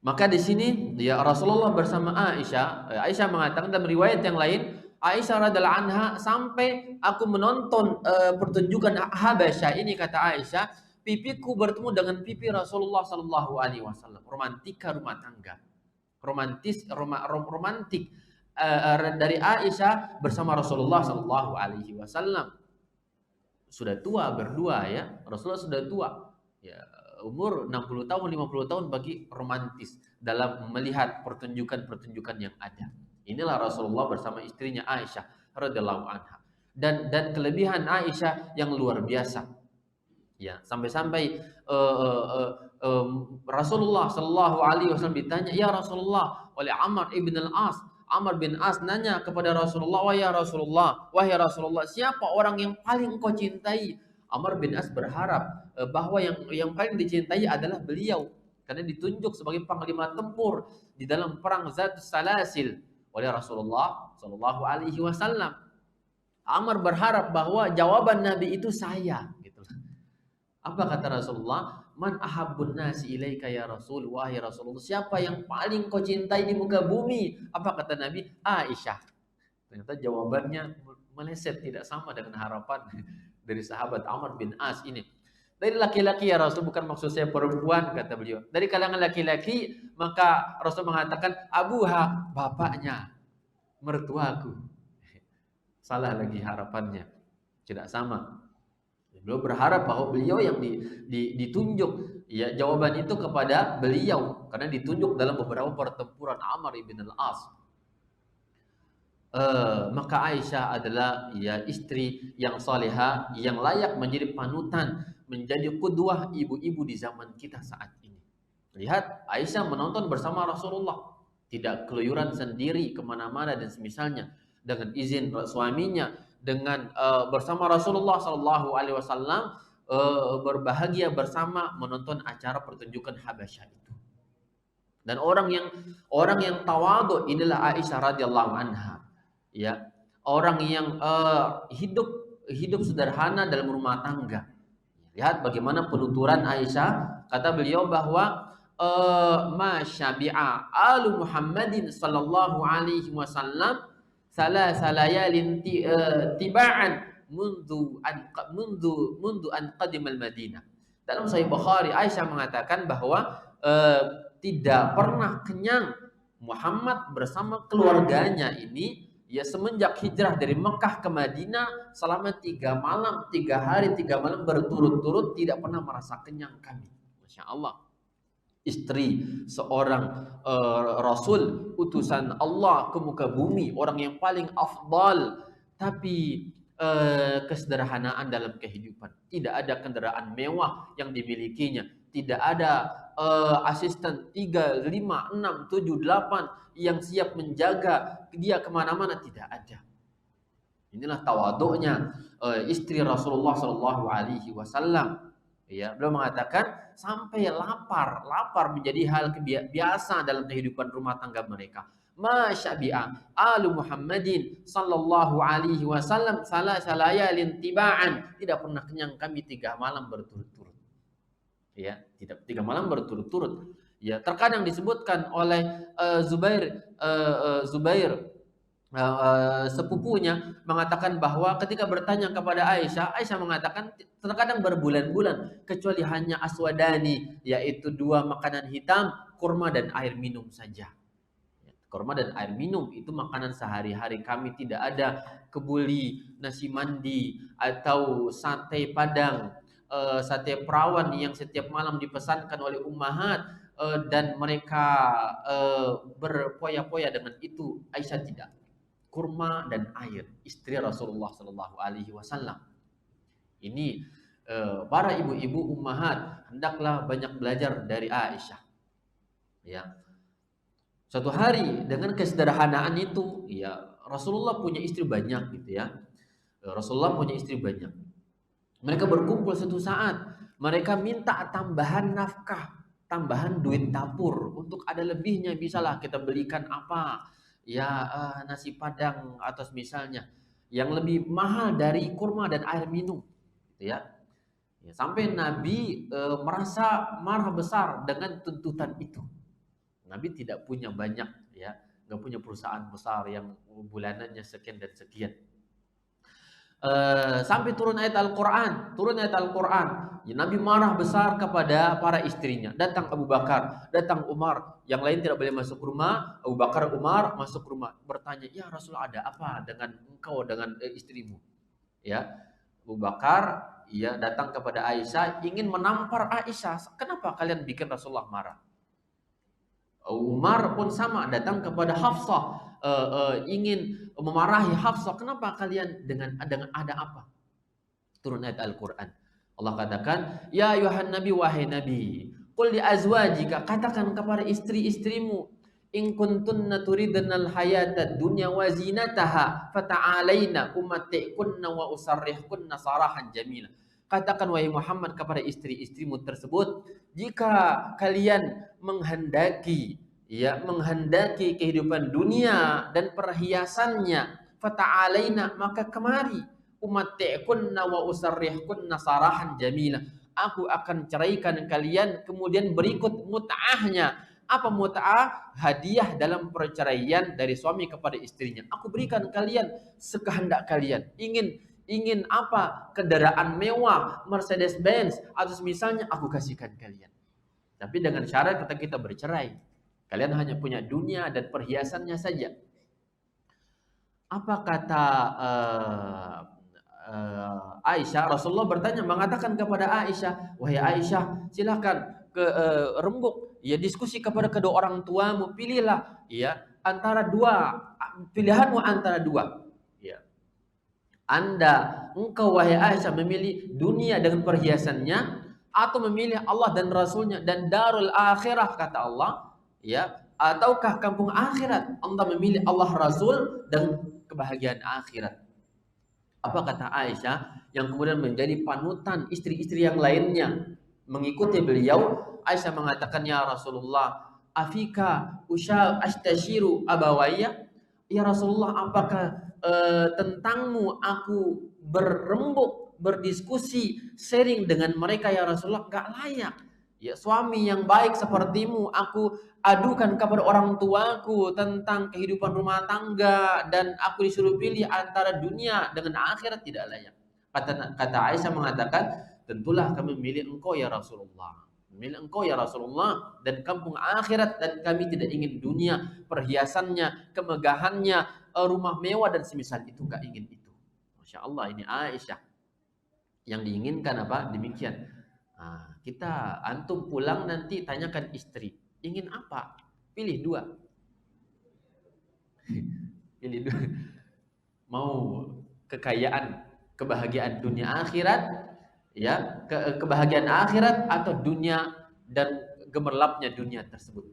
Maka di sini ya Rasulullah bersama Aisyah. Aisyah mengatakan dalam riwayat yang lain, Aisyah radhiallahu anha, sampai aku menonton pertunjukan Habasyah ini, kata Aisyah, pipiku bertemu dengan pipi Rasulullah sallallahu alaihi wasallam. Romantika rumah tangga. Romantik dari Aisyah bersama Rasulullah sallallahu alaihi wasallam. Sudah tua berdua ya. Rasulullah sudah tua. Ya, umur 60 tahun, 50 tahun bagi romantis dalam melihat pertunjukan-pertunjukan yang ada. Inilah Rasulullah bersama istrinya Aisyah radhiyallahu anha. Dan kelebihan Aisyah yang luar biasa. Ya, sampai-sampai Rasulullah sallallahu alaihi wasallam ditanya, "Ya Rasulullah," oleh Amr ibn al-As. Amr bin As nanya kepada Rasulullah, "Wahai Rasulullah, siapa orang yang paling engkau cintai?" Amr bin As berharap bahwa yang paling dicintai adalah beliau karena ditunjuk sebagai panglima tempur di dalam perang Zatus Salasil oleh Rasulullah sallallahu alaihi wasallam. Amr berharap bahwa jawaban Nabi itu saya, gitu. Apa kata Rasulullah? Man ahabbun nasi ilaika ya Rasul, wahai Rasulullah, siapa yang paling kau cintai di muka bumi? Apa kata Nabi? Aisyah. Ternyata jawabannya meleset, tidak sama dengan harapan dari sahabat Amr bin As ini. Dari laki-laki ya Rasul, bukan maksud saya perempuan, kata beliau. Dari kalangan laki-laki, maka Rasul mengatakan abuha, bapaknya, mertuaku. Salah lagi harapannya, tidak sama. Beliau berharap bahwa beliau yang ditunjuk, ya jawaban itu kepada beliau karena ditunjuk dalam beberapa pertempuran Amr ibn al-As. Maka Aisyah adalah ya istri yang salihah, yang layak menjadi panutan, menjadi qudwah ibu-ibu di zaman kita saat ini. Lihat, Aisyah menonton bersama Rasulullah, tidak keluyuran sendiri kemana-mana dan semisalnya, dengan izin suaminya, dengan bersama Rasulullah Shallallahu Alaihi Wasallam berbahagia bersama menonton acara pertunjukan Habasyah itu. Dan orang yang tawadhu inilah Aisyah radhiyallahu anha, ya, orang yang hidup hidup sederhana dalam rumah tangga. Lihat bagaimana penuturan Aisyah, kata beliau bahwa ma syabi'a alu Muhammadin sallallahu alaihi wasallam salasa layalin tiba'an mundu an qadimal Madinah. Dalam Sahih Bukhari, Aisyah mengatakan bahwa tidak pernah kenyang Muhammad bersama keluarganya ini ya semenjak hijrah dari Mekah ke Madinah selama 3 malam, 3 hari, 3 malam berturut-turut tidak pernah merasa kenyang kami. Masya Allah. Istri seorang Rasul, utusan Allah ke muka bumi, orang yang paling afdal, tapi kesederhanaan dalam kehidupan. Tidak ada kendaraan mewah yang dimilikinya. Tidak ada asisten 3, 5, 6, 7, 8 yang siap menjaga dia kemana-mana. Tidak ada. Inilah tawaduknya istri Rasulullah Shallallahu Alaihi Wasallam. Ya, beliau mengatakan sampai lapar menjadi hal biasa dalam kehidupan rumah tangga mereka. Masyabi'a alu Muhammadin sallallahu alaihi wasallam salasa layalin tiba'an, tidak pernah kenyang kami 3 malam berturut-turut. Ya, tidak 3 malam berturut-turut. Ya, terkadang disebutkan oleh Zubair sepupunya mengatakan bahwa ketika bertanya kepada Aisyah mengatakan terkadang berbulan-bulan kecuali hanya aswadani, yaitu 2 makanan hitam, kurma dan air minum saja. Kurma dan air minum itu makanan sehari-hari kami, tidak ada kebuli, nasi mandi atau sate padang, sate perawan yang setiap malam dipesankan oleh ummahat dan mereka berpoya-poya dengan itu. Aisyah tidak. Kurma dan air, istri Rasulullah Sallallahu Alaihi Wasallam. Ini para ibu-ibu ummahat hendaklah banyak belajar dari Aisyah. Ya, suatu hari dengan kesederhanaan itu, ya Rasulullah punya istri banyak gitu ya. Rasulullah punya istri banyak. Mereka berkumpul suatu saat, mereka minta tambahan nafkah, tambahan duit dapur untuk ada lebihnya, bisalah kita belikan apa. Ya nasi padang atau misalnya yang lebih mahal dari kurma dan air minum gitu ya. Sampai Nabi merasa marah besar dengan tuntutan itu. Nabi tidak punya banyak ya, nggak punya perusahaan besar yang bulanannya sekian dan sekian. Sampai turun ayat Al-Quran, ya, Nabi marah besar kepada para istrinya. Datang Abu Bakar, datang Umar, yang lain tidak boleh masuk rumah. Abu Bakar, Umar masuk rumah, bertanya, ya Rasulullah, ada apa dengan engkau, dengan istrimu? Ya, Abu Bakar ya datang kepada Aisyah, ingin menampar Aisyah. Kenapa kalian bikin Rasulullah marah? Umar pun sama, datang kepada Hafsah, ingin memarahi Hafsah. Kenapa kalian dengan ada apa? Turun ayat Al-Quran. Allah katakan, ya ayuhan nabi, wahai nabi, qul li azwajika, katakan kepada istri-istrimu, in kuntunna turidnal hayatad dunya wa zinataha fata'alaina umatti'kunna wa usarrihkunna sarahan jamila. Katakan wahai Muhammad kepada istri-istrimu tersebut, jika kalian menghendaki kehidupan dunia dan perhiasannya, fata'alaina, maka kemari, umatti'kunna wa usarrihkunna sarahan jamila. Aku akan ceraikan kalian, kemudian berikut mut'ahnya. Apa mut'ah? Hadiah dalam perceraian dari suami kepada istrinya. Aku berikan kalian sekehendak kalian. Ingin apa? Kendaraan mewah, Mercedes Benz atau misalnya, aku kasihkan kalian. Tapi dengan syarat kita bercerai. Kalian hanya punya dunia dan perhiasannya saja. Apa kata Aisyah? Rasulullah bertanya, mengatakan kepada Aisyah, wahai Aisyah, silakan ke rembuk, ya diskusi kepada kedua orang tuamu, pilihlah ya antara dua, pilihanmu antara dua. Engkau wahai Aisyah memilih dunia dengan perhiasannya, atau memilih Allah dan Rasulnya dan darul akhirah kata Allah, ya, ataukah kampung akhirat? Anda memilih Allah Rasul dan kebahagiaan akhirat. Apa kata Aisyah yang kemudian menjadi panutan istri-istri yang lainnya mengikuti beliau? Aisyah mengatakan, ya Rasulullah, afika astashiru abawaya? Ya Rasulullah, apakah tentangmu aku berembuk, berdiskusi, sharing dengan mereka ya Rasulullah? Gak layak. Ya, suami yang baik sepertimu aku adukan kepada orang tuaku tentang kehidupan rumah tangga dan aku disuruh pilih antara dunia dengan akhirat, tidak layak. Kata Aisyah mengatakan, tentulah kami memilih engkau ya Rasulullah. Memilih engkau ya Rasulullah dan kampung akhirat, dan kami tidak ingin dunia, perhiasannya, kemegahannya, rumah mewah dan semisal itu, gak ingin itu. Masya Allah, ini Aisyah. Yang diinginkan apa? Demikian. Nah, kita antum pulang nanti tanyakan istri, ingin apa? Pilih dua. Pilih dua. Mau kekayaan, kebahagiaan dunia akhirat, ya, kebahagiaan akhirat atau dunia dan gemerlapnya dunia tersebut.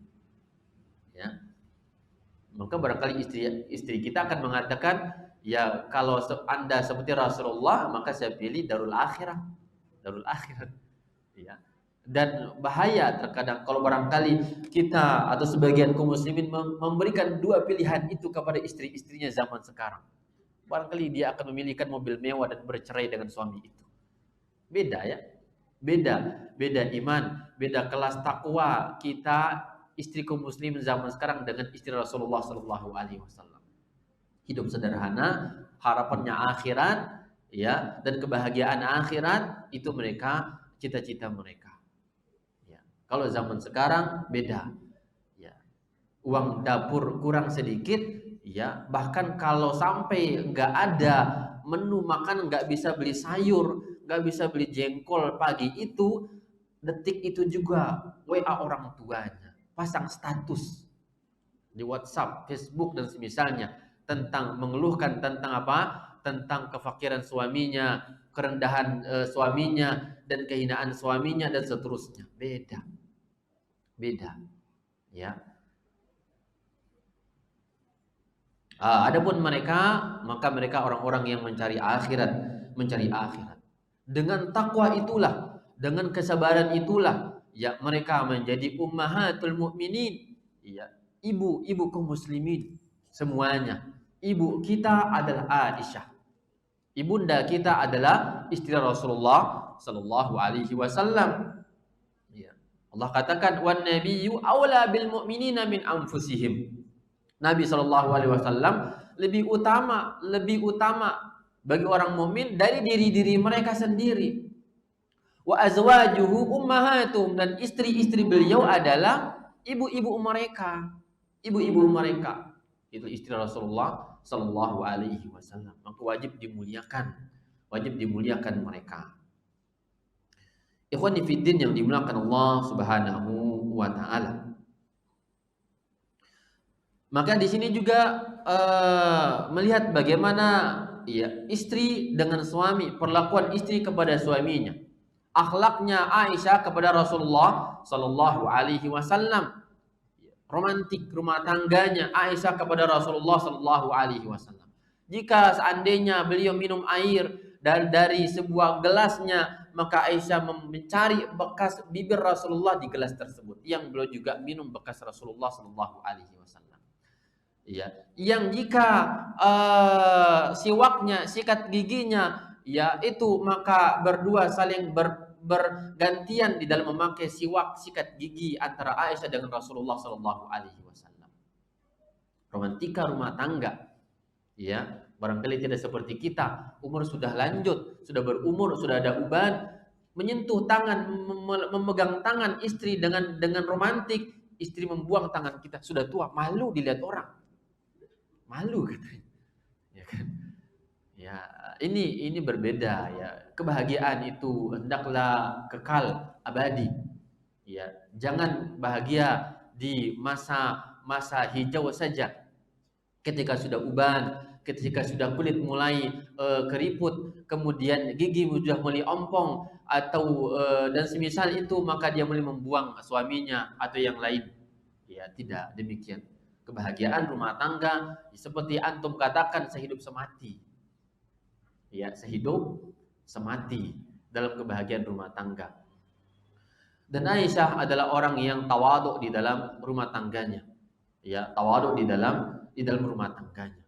Ya. Maka barangkali istri kita akan mengatakan, ya kalau Anda seperti Rasulullah, maka saya pilih darul akhirat. Darul akhirat. Ya. Dan bahaya terkadang kalau barangkali kita atau sebagian kaum muslimin memberikan dua pilihan itu kepada istri-istrinya zaman sekarang. Barangkali dia akan memilihkan mobil mewah dan bercerai dengan suami itu. Beda ya. Beda iman, beda kelas takwa kita istri kaum muslimin zaman sekarang dengan istri Rasulullah sallallahu alaihi wasallam. Hidup sederhana, harapannya akhirat, ya, dan kebahagiaan akhirat itu mereka, cita-cita mereka. Kalau zaman sekarang beda, ya. Uang dapur kurang sedikit, ya. Bahkan kalau sampai nggak ada menu makan, nggak bisa beli sayur, nggak bisa beli jengkol pagi itu, detik itu juga WA orang tuanya, pasang status di WhatsApp, Facebook dan semisalnya tentang mengeluhkan tentang apa? Tentang kefakiran suaminya, kerendahan suaminya, dan kehinaan suaminya dan seterusnya. Beda, ya. Adapun maka mereka orang-orang yang mencari akhirat. Dengan takwa itulah, dengan kesabaran itulah, ya, mereka menjadi ummahatul mukminin, ya, ibu kaum muslimin semuanya. Ibu kita adalah Aisyah. Ibunda kita adalah istri Rasulullah sallallahu alaihi wasallam. Allah katakan, wan nabiyyu aula bil mu'minina min anfusihim. Nabi sallallahu alaihi wasallam lebih utama bagi orang mukmin dari diri mereka sendiri. Wa azwajuhu ummahatum, dan istri-istri beliau adalah ibu-ibu mereka. Ibu-ibu mereka itu istri Rasulullah sallallahu alaihi wasallam. Maka wajib dimuliakan mereka. Ikhwani fiddin yang dimuliakan Allah Subhanahu wa taala. Maka di sini juga melihat bagaimana, ya, istri dengan suami, perlakuan istri kepada suaminya. Akhlaknya Aisyah kepada Rasulullah sallallahu alaihi wasallam. Romantik rumah tangganya Aisyah kepada Rasulullah sallallahu alaihi wasallam. Jika seandainya beliau minum air dari sebuah gelasnya, maka Aisyah mencari bekas bibir Rasulullah di gelas tersebut, yang beliau juga minum bekas Rasulullah sallallahu alaihi wasallam. Ya, yang jika siwaknya, sikat giginya, ya, itu maka berdua saling bergantian di dalam memakai siwak, sikat gigi antara Aisyah dengan Rasulullah sallallahu alaihi wasallam. Romantika rumah tangga, ya. Barangkali tidak seperti kita, umur sudah lanjut, sudah berumur, sudah ada uban, menyentuh tangan, memegang tangan istri dengan romantik, istri membuang tangan kita, sudah tua, malu dilihat orang. Malu katanya. Ya kan? Ya, ini berbeda, ya. Kebahagiaan itu hendaklah kekal abadi. Ya, jangan bahagia di masa hijau saja. Ketika sudah uban, ketika sudah kulit mulai keriput, kemudian gigi sudah mulai ompong atau dan semisal itu, maka dia mulai membuang suaminya atau yang lain. Ya, tidak demikian. Kebahagiaan rumah tangga seperti antum katakan sehidup semati. Ya, sehidup semati dalam kebahagiaan rumah tangga. Dan Aisyah adalah orang yang tawaduk di dalam rumah tangganya. Ya, tawaduk di dalam rumah tangganya.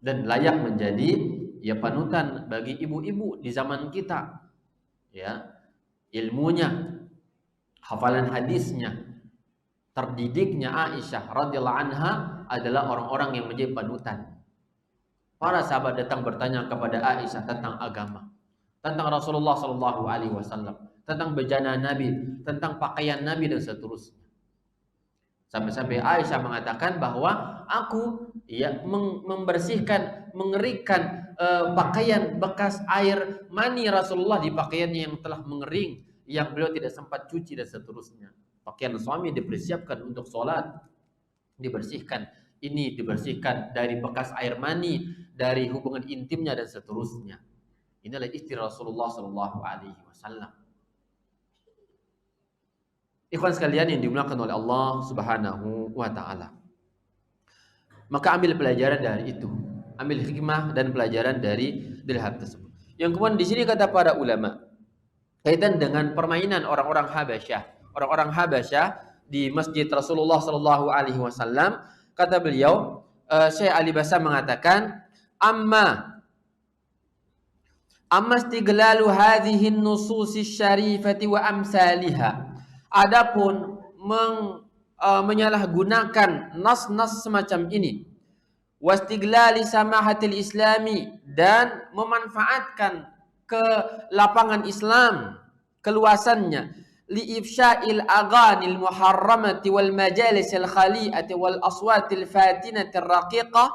Dan layak menjadi ya panutan bagi ibu-ibu di zaman kita. Ya, ilmunya, hafalan hadisnya, terdidiknya Aisyah radhiyallahu anha adalah orang-orang yang menjadi panutan. Para sahabat datang bertanya kepada Aisyah tentang agama, tentang Rasulullah sallallahu alaihi wasallam, tentang bejana Nabi, tentang pakaian Nabi dan seterusnya. Sampai-sampai Aisyah mengatakan bahwa aku ya membersihkan, mengeringkan pakaian bekas air mani Rasulullah di pakaiannya yang telah mengering, yang beliau tidak sempat cuci dan seterusnya. Pakaian suami dipersiapkan untuk sholat, dibersihkan. Ini dibersihkan dari bekas air mani, dari hubungan intimnya dan seterusnya. Inilah istri Rasulullah Sallallahu Alaihi Wasallam. Ikhwan sekalian yang dimuliakan oleh Allah Subhanahu wa taala. Maka ambil pelajaran dari itu. Ambil hikmah dan pelajaran dari hal tersebut. Yang kemudian di sini kata para ulama kaitan dengan permainan orang-orang Habasyah. Orang-orang Habasyah di Masjid Rasulullah sallallahu alaihi wasallam, kata beliau, Syekh Ali Bassam mengatakan, amma istiglalu hadhihi an-nusus asy-syarifati wa amsalihha. Adapun menyalahgunakan nas-nas semacam ini, wastiglali samahatil islami, dan memanfaatkan kelapangan Islam, keluasannya, li ifsya'il aghanil muharramati wal majalisil khali'ati wal aswatil fatinatir raqiqah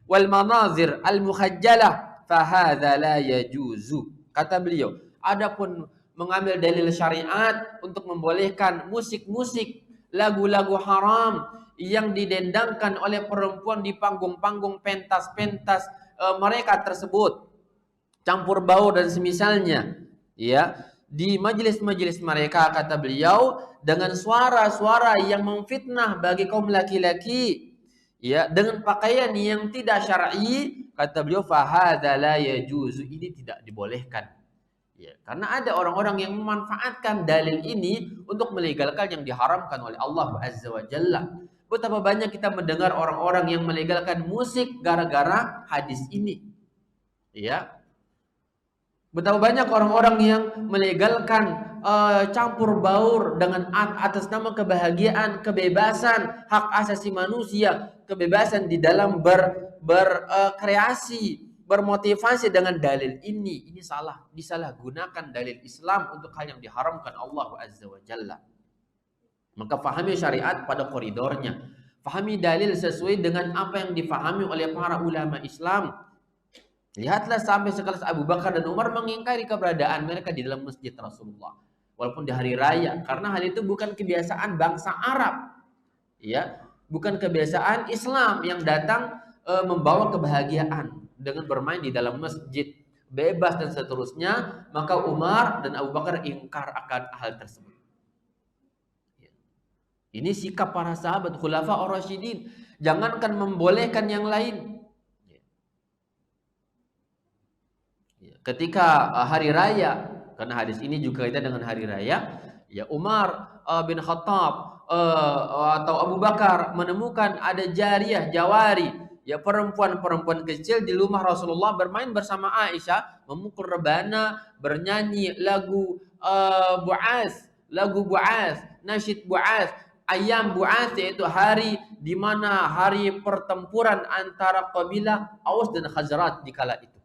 wal manazir al mukhajjalah fa hadza la yajuzu. Kata beliau, adapun mengambil dalil syariat untuk membolehkan musik-musik, lagu-lagu haram yang didendangkan oleh perempuan di panggung-panggung pentas-pentas mereka tersebut, campur baur dan semisalnya, ya, di majelis-majelis mereka, kata beliau, dengan suara-suara yang memfitnah bagi kaum laki-laki, ya, dengan pakaian yang tidak syar'i, kata beliau, fa hadza la yajuzu, ini tidak dibolehkan. Ya, karena ada orang-orang yang memanfaatkan dalil ini untuk melegalkan yang diharamkan oleh Allah Azza wa Jalla. Betapa banyak kita mendengar orang-orang yang melegalkan musik gara-gara hadis ini. Ya. Betapa banyak orang-orang yang melegalkan campur baur dengan atas nama kebahagiaan, kebebasan, hak asasi manusia, kebebasan di dalam berkreasi, bermotivasi dengan dalil ini salah, disalahgunakan dalil Islam untuk hal yang diharamkan Allah Azza wa Jalla. Maka fahami syariat pada koridornya, fahami dalil sesuai dengan apa yang difahami oleh para ulama Islam. Lihatlah sampai sekelas Abu Bakar dan Umar mengingkari keberadaan mereka di dalam masjid Rasulullah, walaupun di hari raya, karena hal itu bukan kebiasaan bangsa Arab, ya, bukan kebiasaan Islam yang datang membawa kebahagiaan dengan bermain di dalam masjid, bebas dan seterusnya. Maka Umar dan Abu Bakar ingkar akan hal tersebut. Ini sikap para sahabat khulafa ar-rasyidin. Jangankan membolehkan yang lain. Ketika hari raya, karena hadis ini juga kaitan dengan hari raya, ya, Umar bin Khattab atau Abu Bakar menemukan ada jariyah, jawari, ya, perempuan-perempuan kecil di rumah Rasulullah bermain bersama Aisyah, memukul rebana, bernyanyi lagu Bu'ats, nasyid Bu'ats, ayam Bu'ats, yaitu hari di mana hari pertempuran antara kabilah Aus dan Khazraj di kala itu.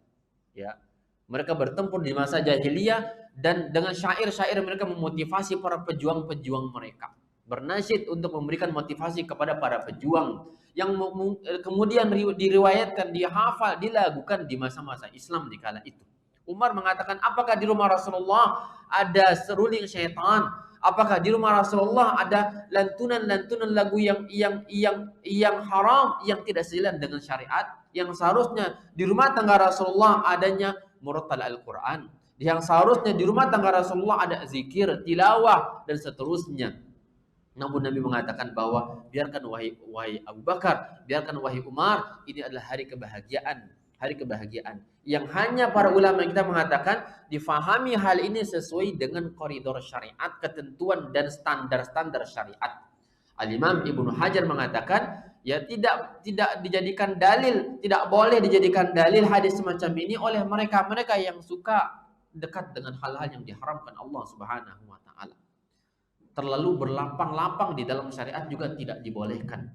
Ya. Mereka bertempur di masa jahiliyah, dan dengan syair-syair mereka memotivasi para pejuang-pejuang mereka. Bernasyid untuk memberikan motivasi kepada para pejuang yang kemudian diriwayatkan, dihafal, dilakukan di masa-masa Islam di kala itu. Umar mengatakan, apakah di rumah Rasulullah ada seruling syaitan? Apakah di rumah Rasulullah ada lantunan-lantunan lagu yang haram, yang tidak sejalan dengan syariat? Yang seharusnya di rumah tangga Rasulullah adanya murattal Al-Quran. Yang seharusnya di rumah tangga Rasulullah ada zikir, tilawah, dan seterusnya. Namun Nabi mengatakan bahwa biarkan wahai Abu Bakar, biarkan wahai Umar, ini adalah hari kebahagiaan. Hari kebahagiaan. Yang hanya para ulama kita mengatakan difahami hal ini sesuai dengan koridor syariat, ketentuan dan standar-standar syariat. Al-Imam Ibnu Hajar mengatakan ya tidak dijadikan dalil, tidak boleh dijadikan dalil hadis semacam ini oleh mereka yang suka dekat dengan hal-hal yang diharamkan Allah Subhanahu wa taala. Terlalu berlapang-lapang di dalam syariat juga tidak dibolehkan.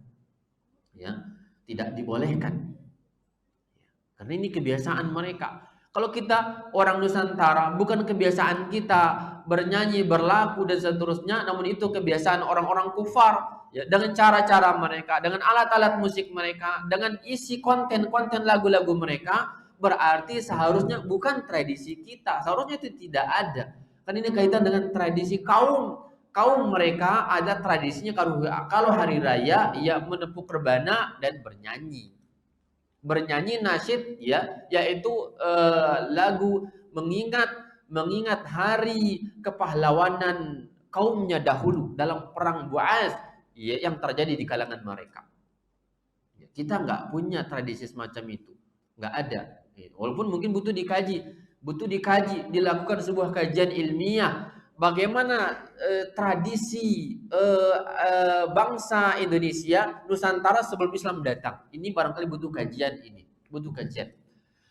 Ya, tidak dibolehkan. Karena ini kebiasaan mereka. Kalau kita orang Nusantara, bukan kebiasaan kita bernyanyi, berlaku dan seterusnya, namun itu kebiasaan orang-orang kufar. Ya, dengan cara-cara mereka, dengan alat-alat musik mereka, dengan isi konten-konten lagu-lagu mereka, berarti seharusnya bukan tradisi kita. Seharusnya itu tidak ada. Kan ini kaitan dengan tradisi kaum mereka. Ada tradisinya kalau hari raya ya menepuk rebana dan bernyanyi nasyid, ya, yaitu lagu mengingat hari kepahlawanan kaumnya dahulu dalam perang Bu'az, ya, yang terjadi di kalangan mereka. Ya, kita nggak punya tradisi semacam itu, nggak ada. Ya, walaupun mungkin butuh dikaji, dilakukan sebuah kajian ilmiah. Bagaimana tradisi bangsa Indonesia, Nusantara sebelum Islam datang. Ini barangkali butuh kajian ini. Butuh kajian.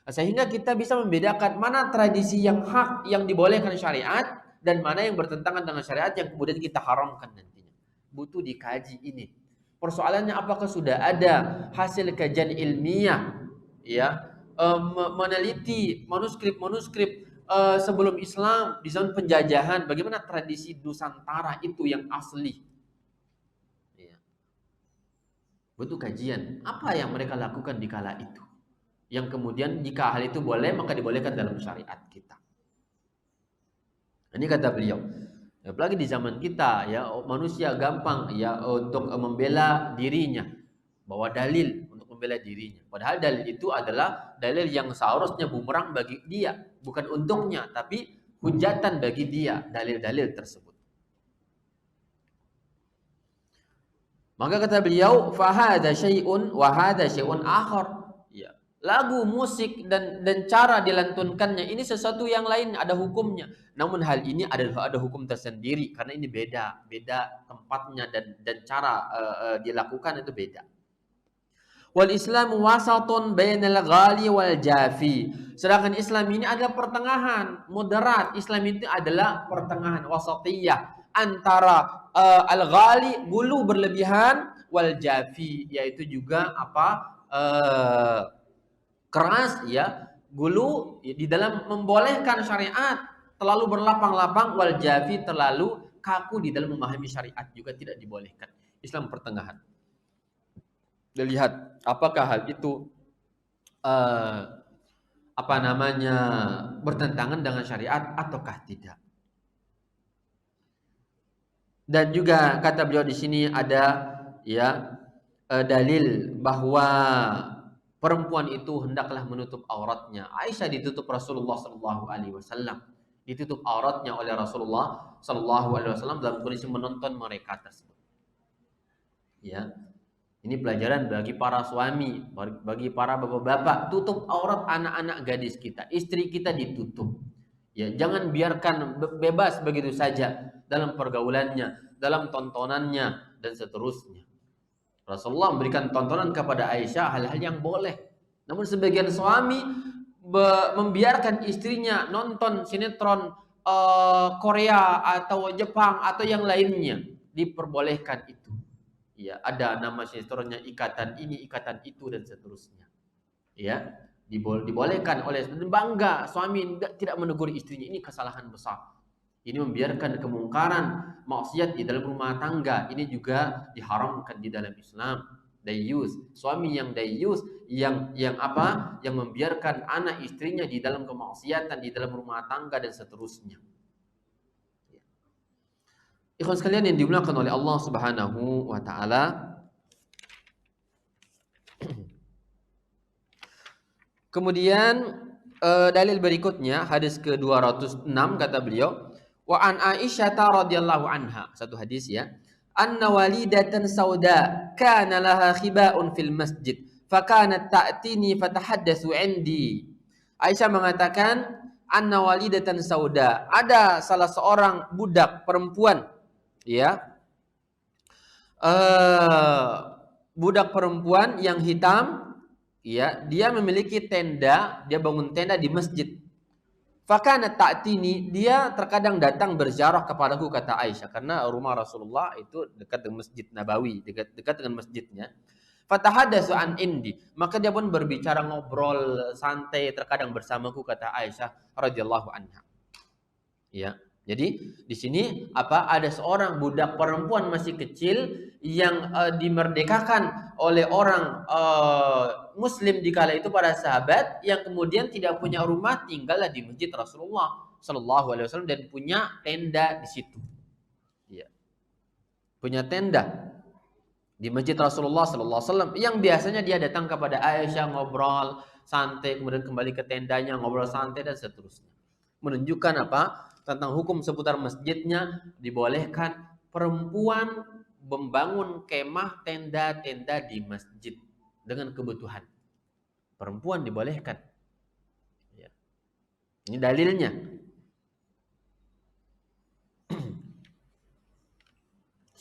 Sehingga kita bisa membedakan mana tradisi yang hak, yang dibolehkan syariat, dan mana yang bertentangan dengan syariat yang kemudian kita haramkan nantinya. Butuh dikaji ini. Persoalannya apakah sudah ada hasil kajian ilmiah, ya, meneliti manuskrip sebelum Islam, di zaman penjajahan, bagaimana tradisi Nusantara itu yang asli. Ya. Butuh kajian. Apa yang mereka lakukan di kala itu? Yang kemudian jika hal itu boleh, maka dibolehkan dalam syariat kita. Ini kata beliau. Apalagi di zaman kita, ya, manusia gampang ya untuk membela dirinya, bawa dalil untuk membela dirinya. Padahal dalil itu adalah dalil yang seharusnya bumerang bagi dia, bukan untungnya, tapi hujatan bagi dia, dalil-dalil tersebut. Maka kata beliau, fahada syai'un wa hada syai'un akhar. Ya, lagu, musik dan cara dilantunkannya ini sesuatu yang lain, ada hukumnya. Namun hal ini ada hukum tersendiri karena ini beda tempatnya dan cara dilakukan itu beda. Wal Islamu wasatun bainal ghali wal jafi. Sedangkan Islam ini adalah pertengahan, moderat. Islam itu adalah pertengahan, wasatiyah, antara al-ghali, gulu berlebihan, wal jafi, yaitu juga keras, ya, gulu di dalam membolehkan syariat, terlalu berlapang-lapang, wal jafi, terlalu kaku di dalam memahami syariat juga tidak dibolehkan. Islam pertengahan. Dilihat apakah hal itu bertentangan dengan syariat ataukah tidak. Dan juga kata beliau di sini ada, ya, dalil bahwa perempuan itu hendaklah menutup auratnya. Aisyah ditutup Rasulullah SAW, ditutup auratnya oleh Rasulullah SAW dalam kondisi menonton mereka tersebut. Ya, ini pelajaran bagi para suami, bagi para bapak-bapak. Tutup aurat anak-anak gadis kita, istri kita ditutup. Ya, jangan biarkan bebas begitu saja dalam pergaulannya, dalam tontonannya dan seterusnya. Rasulullah memberikan tontonan kepada Aisyah hal-hal yang boleh. Namun sebagian suami membiarkan istrinya nonton sinetron Korea atau Jepang atau yang lainnya. Diperbolehkan itu. Ya, ada nama sinetronnya ikatan ini, ikatan itu dan seterusnya. Ya, dibolehkan oleh bangga suami tidak menegur istrinya, ini kesalahan besar. Ini membiarkan kemungkaran, maksiat di dalam rumah tangga. Ini juga diharamkan di dalam Islam. Dayyus, suami yang dayyus, yang membiarkan anak istrinya di dalam kemaksiatan, di dalam rumah tangga dan seterusnya. Ikhwan sekalian yang dimuliakan oleh Allah Subhanahu wa taala, kemudian dalil berikutnya hadis ke-206 kata beliau, wa an Aisyah radhiyallahu anha, satu hadis ya. Anna walidatan sauda kana laha khiba'un fil masjid fakanat ta'tini fatahaddatsu indi. Aisyah mengatakan anna walidatan sauda, ada salah seorang budak perempuan ya, budak perempuan yang hitam, ya, dia memiliki tenda, dia bangun tenda di masjid. Fakana ta'tini, dia terkadang datang berziarah kepadaku, kata Aisyah, karena rumah Rasulullah itu dekat dengan Masjid Nabawi, dekat dengan masjidnya. Fatahaddatsu an indi, maka dia pun berbicara, ngobrol santai terkadang bersamaku, kata Aisyah radhiyallahu anha. Ya. Jadi di sini ada seorang budak perempuan masih kecil yang dimerdekakan oleh orang Muslim di kala itu, para sahabat, yang kemudian tidak punya rumah, tinggallah di masjid Rasulullah Shallallahu Alaihi Wasallam dan punya tenda di situ. Ya. Punya tenda di masjid Rasulullah Shallallahu Alaihi Wasallam, yang biasanya dia datang kepada Aisyah, ngobrol santai, kemudian kembali ke tendanya, ngobrol santai dan seterusnya. Menunjukkan tentang hukum seputar masjidnya, dibolehkan perempuan membangun kemah, tenda-tenda di masjid dengan kebutuhan. Perempuan dibolehkan. Ya. Ini dalilnya.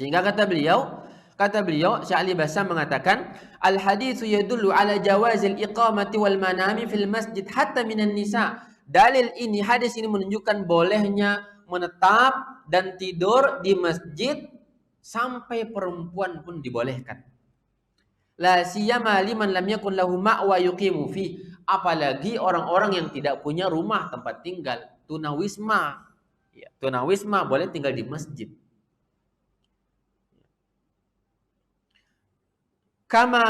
Sehingga kata beliau, Syekh Ali Bassam mengatakan, al-haditsu yadullu ala jawazil iqamati wal manami fil masjid hatta minan nisa. Dalil ini, hadis ini menunjukkan bolehnya menetap dan tidur di masjid, sampai perempuan pun dibolehkan. La siyama liman lam yakun lahu ma'wa yuqimu fi, apalagi orang-orang yang tidak punya rumah tempat tinggal, tunawisma. Ya, tunawisma boleh tinggal di masjid. Kama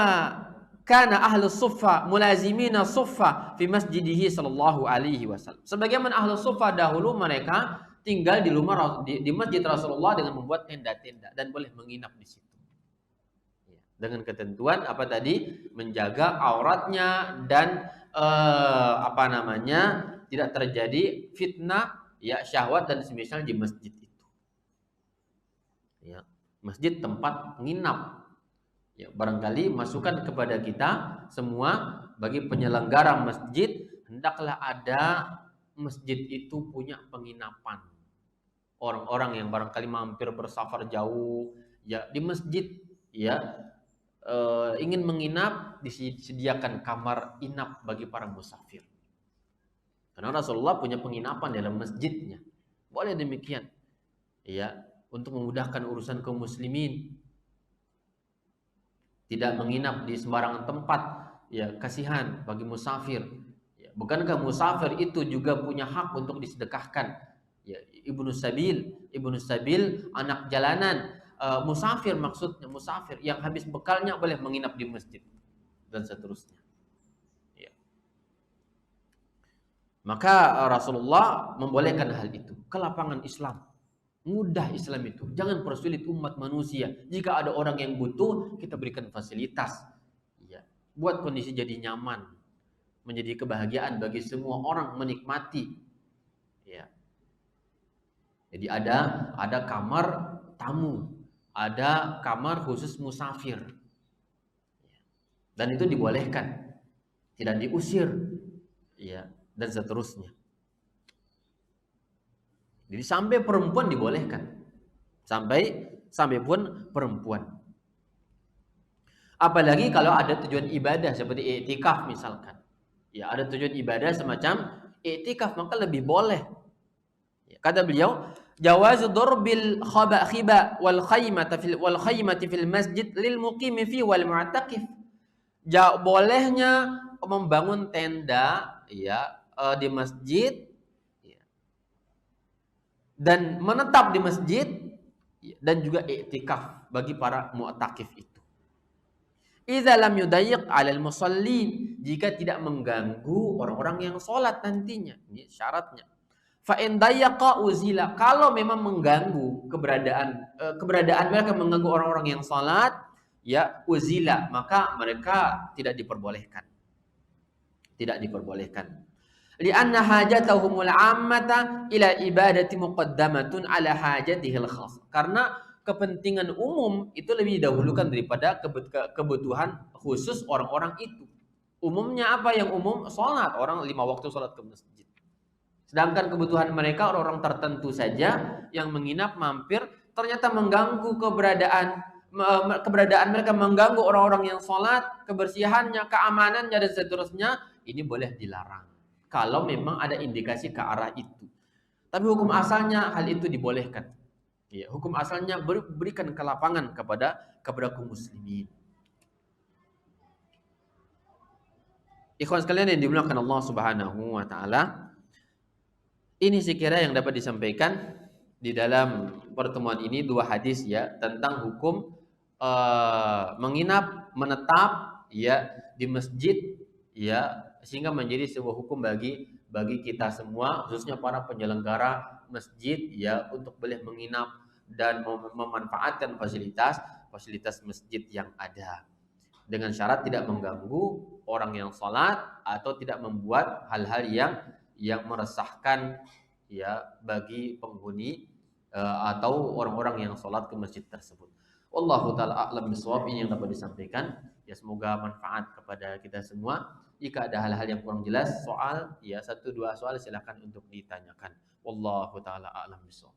kana ahlus suffa mulazimina suffa fi masjidihi sallallahu alaihi wasallam. Sebagaimana ahlus suffa dahulu, mereka tinggal di rumah di masjid Rasulullah dengan membuat tenda-tenda dan boleh menginap di situ. Dengan ketentuan tadi? Menjaga auratnya dan tidak terjadi fitnah, ya, syahwat dan semisal di masjid itu. Ya, masjid tempat menginap. Ya, barangkali masukan kepada kita semua, bagi penyelenggara masjid, hendaklah ada masjid itu punya penginapan. Orang-orang yang barangkali mampir bersafar jauh, ya, di masjid, ya, ingin menginap, disediakan kamar inap bagi para musafir. Karena Rasulullah punya penginapan dalam masjidnya. Boleh demikian, ya, untuk memudahkan urusan kaum muslimin. Tidak menginap di sembarangan tempat, ya, kasihan bagi musafir. Ya, bukankah musafir itu juga punya hak untuk disedekahkan? Ya, ibnu sabil, anak jalanan, musafir, maksudnya musafir yang habis bekalnya boleh menginap di masjid dan seterusnya. Ya. Maka Rasulullah membolehkan hal itu. Kelapangan Islam. Mudah Islam itu. Jangan persulit umat manusia. Jika ada orang yang butuh, kita berikan fasilitas. Ya. Buat kondisi jadi nyaman. Menjadi kebahagiaan bagi semua orang menikmati. Ya. Jadi ada kamar tamu. Ada kamar khusus musafir. Dan itu dibolehkan. Tidak diusir. Ya. Dan seterusnya. Jadi sampai perempuan dibolehkan. Sampai pun perempuan. Apalagi kalau ada tujuan ibadah seperti i'tikaf misalkan. Ya, ada tujuan ibadah semacam i'tikaf, maka lebih boleh. Ya, kata beliau, jawazu darbil khiba wal khaymati fil masjid lil muqimi fi wal mu'takif. Bolehnya membangun tenda, ya, di masjid dan menetap di masjid, dan juga i'tikaf bagi para mu'takif itu. Idza lam yudayyiq 'alal musallin, jika tidak mengganggu orang-orang yang sholat nantinya. Ini syaratnya. Fa in dayyaqa uzila. Kalau memang mengganggu keberadaan mereka, mengganggu orang-orang yang salat, ya uzila, maka mereka tidak diperbolehkan. Tidak diperbolehkan. Lianna hajatahumul ammata ila ibadati muqaddamatun ala hajatihil khas. Karena kepentingan umum itu lebih didahulukan daripada kebutuhan khusus orang-orang itu. Umumnya apa yang umum? Salat. Orang 5 waktu salat ke masjid. Sedangkan kebutuhan mereka orang-orang tertentu saja yang menginap mampir ternyata mengganggu keberadaan mereka, mengganggu orang-orang yang sholat, kebersihannya, keamanannya dan seterusnya, ini boleh dilarang kalau memang ada indikasi ke arah itu. Tapi hukum asalnya hal itu dibolehkan. Ya, hukum asalnya berikan kelapangan kepada kaum muslimin. Ikhwan sekalian yang dimuliakan Allah Subhanahu wa taala, ini sekira yang dapat disampaikan di dalam pertemuan ini, 2 hadis ya tentang hukum menginap, menetap ya di masjid ya, sehingga menjadi sebuah hukum bagi kita semua, khususnya para penyelenggara masjid ya, untuk boleh menginap dan memanfaatkan fasilitas masjid yang ada dengan syarat tidak mengganggu orang yang sholat atau tidak membuat hal-hal yang meresahkan ya bagi penghuni atau orang-orang yang sholat ke masjid tersebut. Wallahu taala a'lam bishawab. Ini yang dapat disampaikan. Ya, semoga manfaat kepada kita semua. Jika ada hal-hal yang kurang jelas soal, ya 1-2 soal silakan untuk ditanyakan. Wallahu taala a'lam bishawab.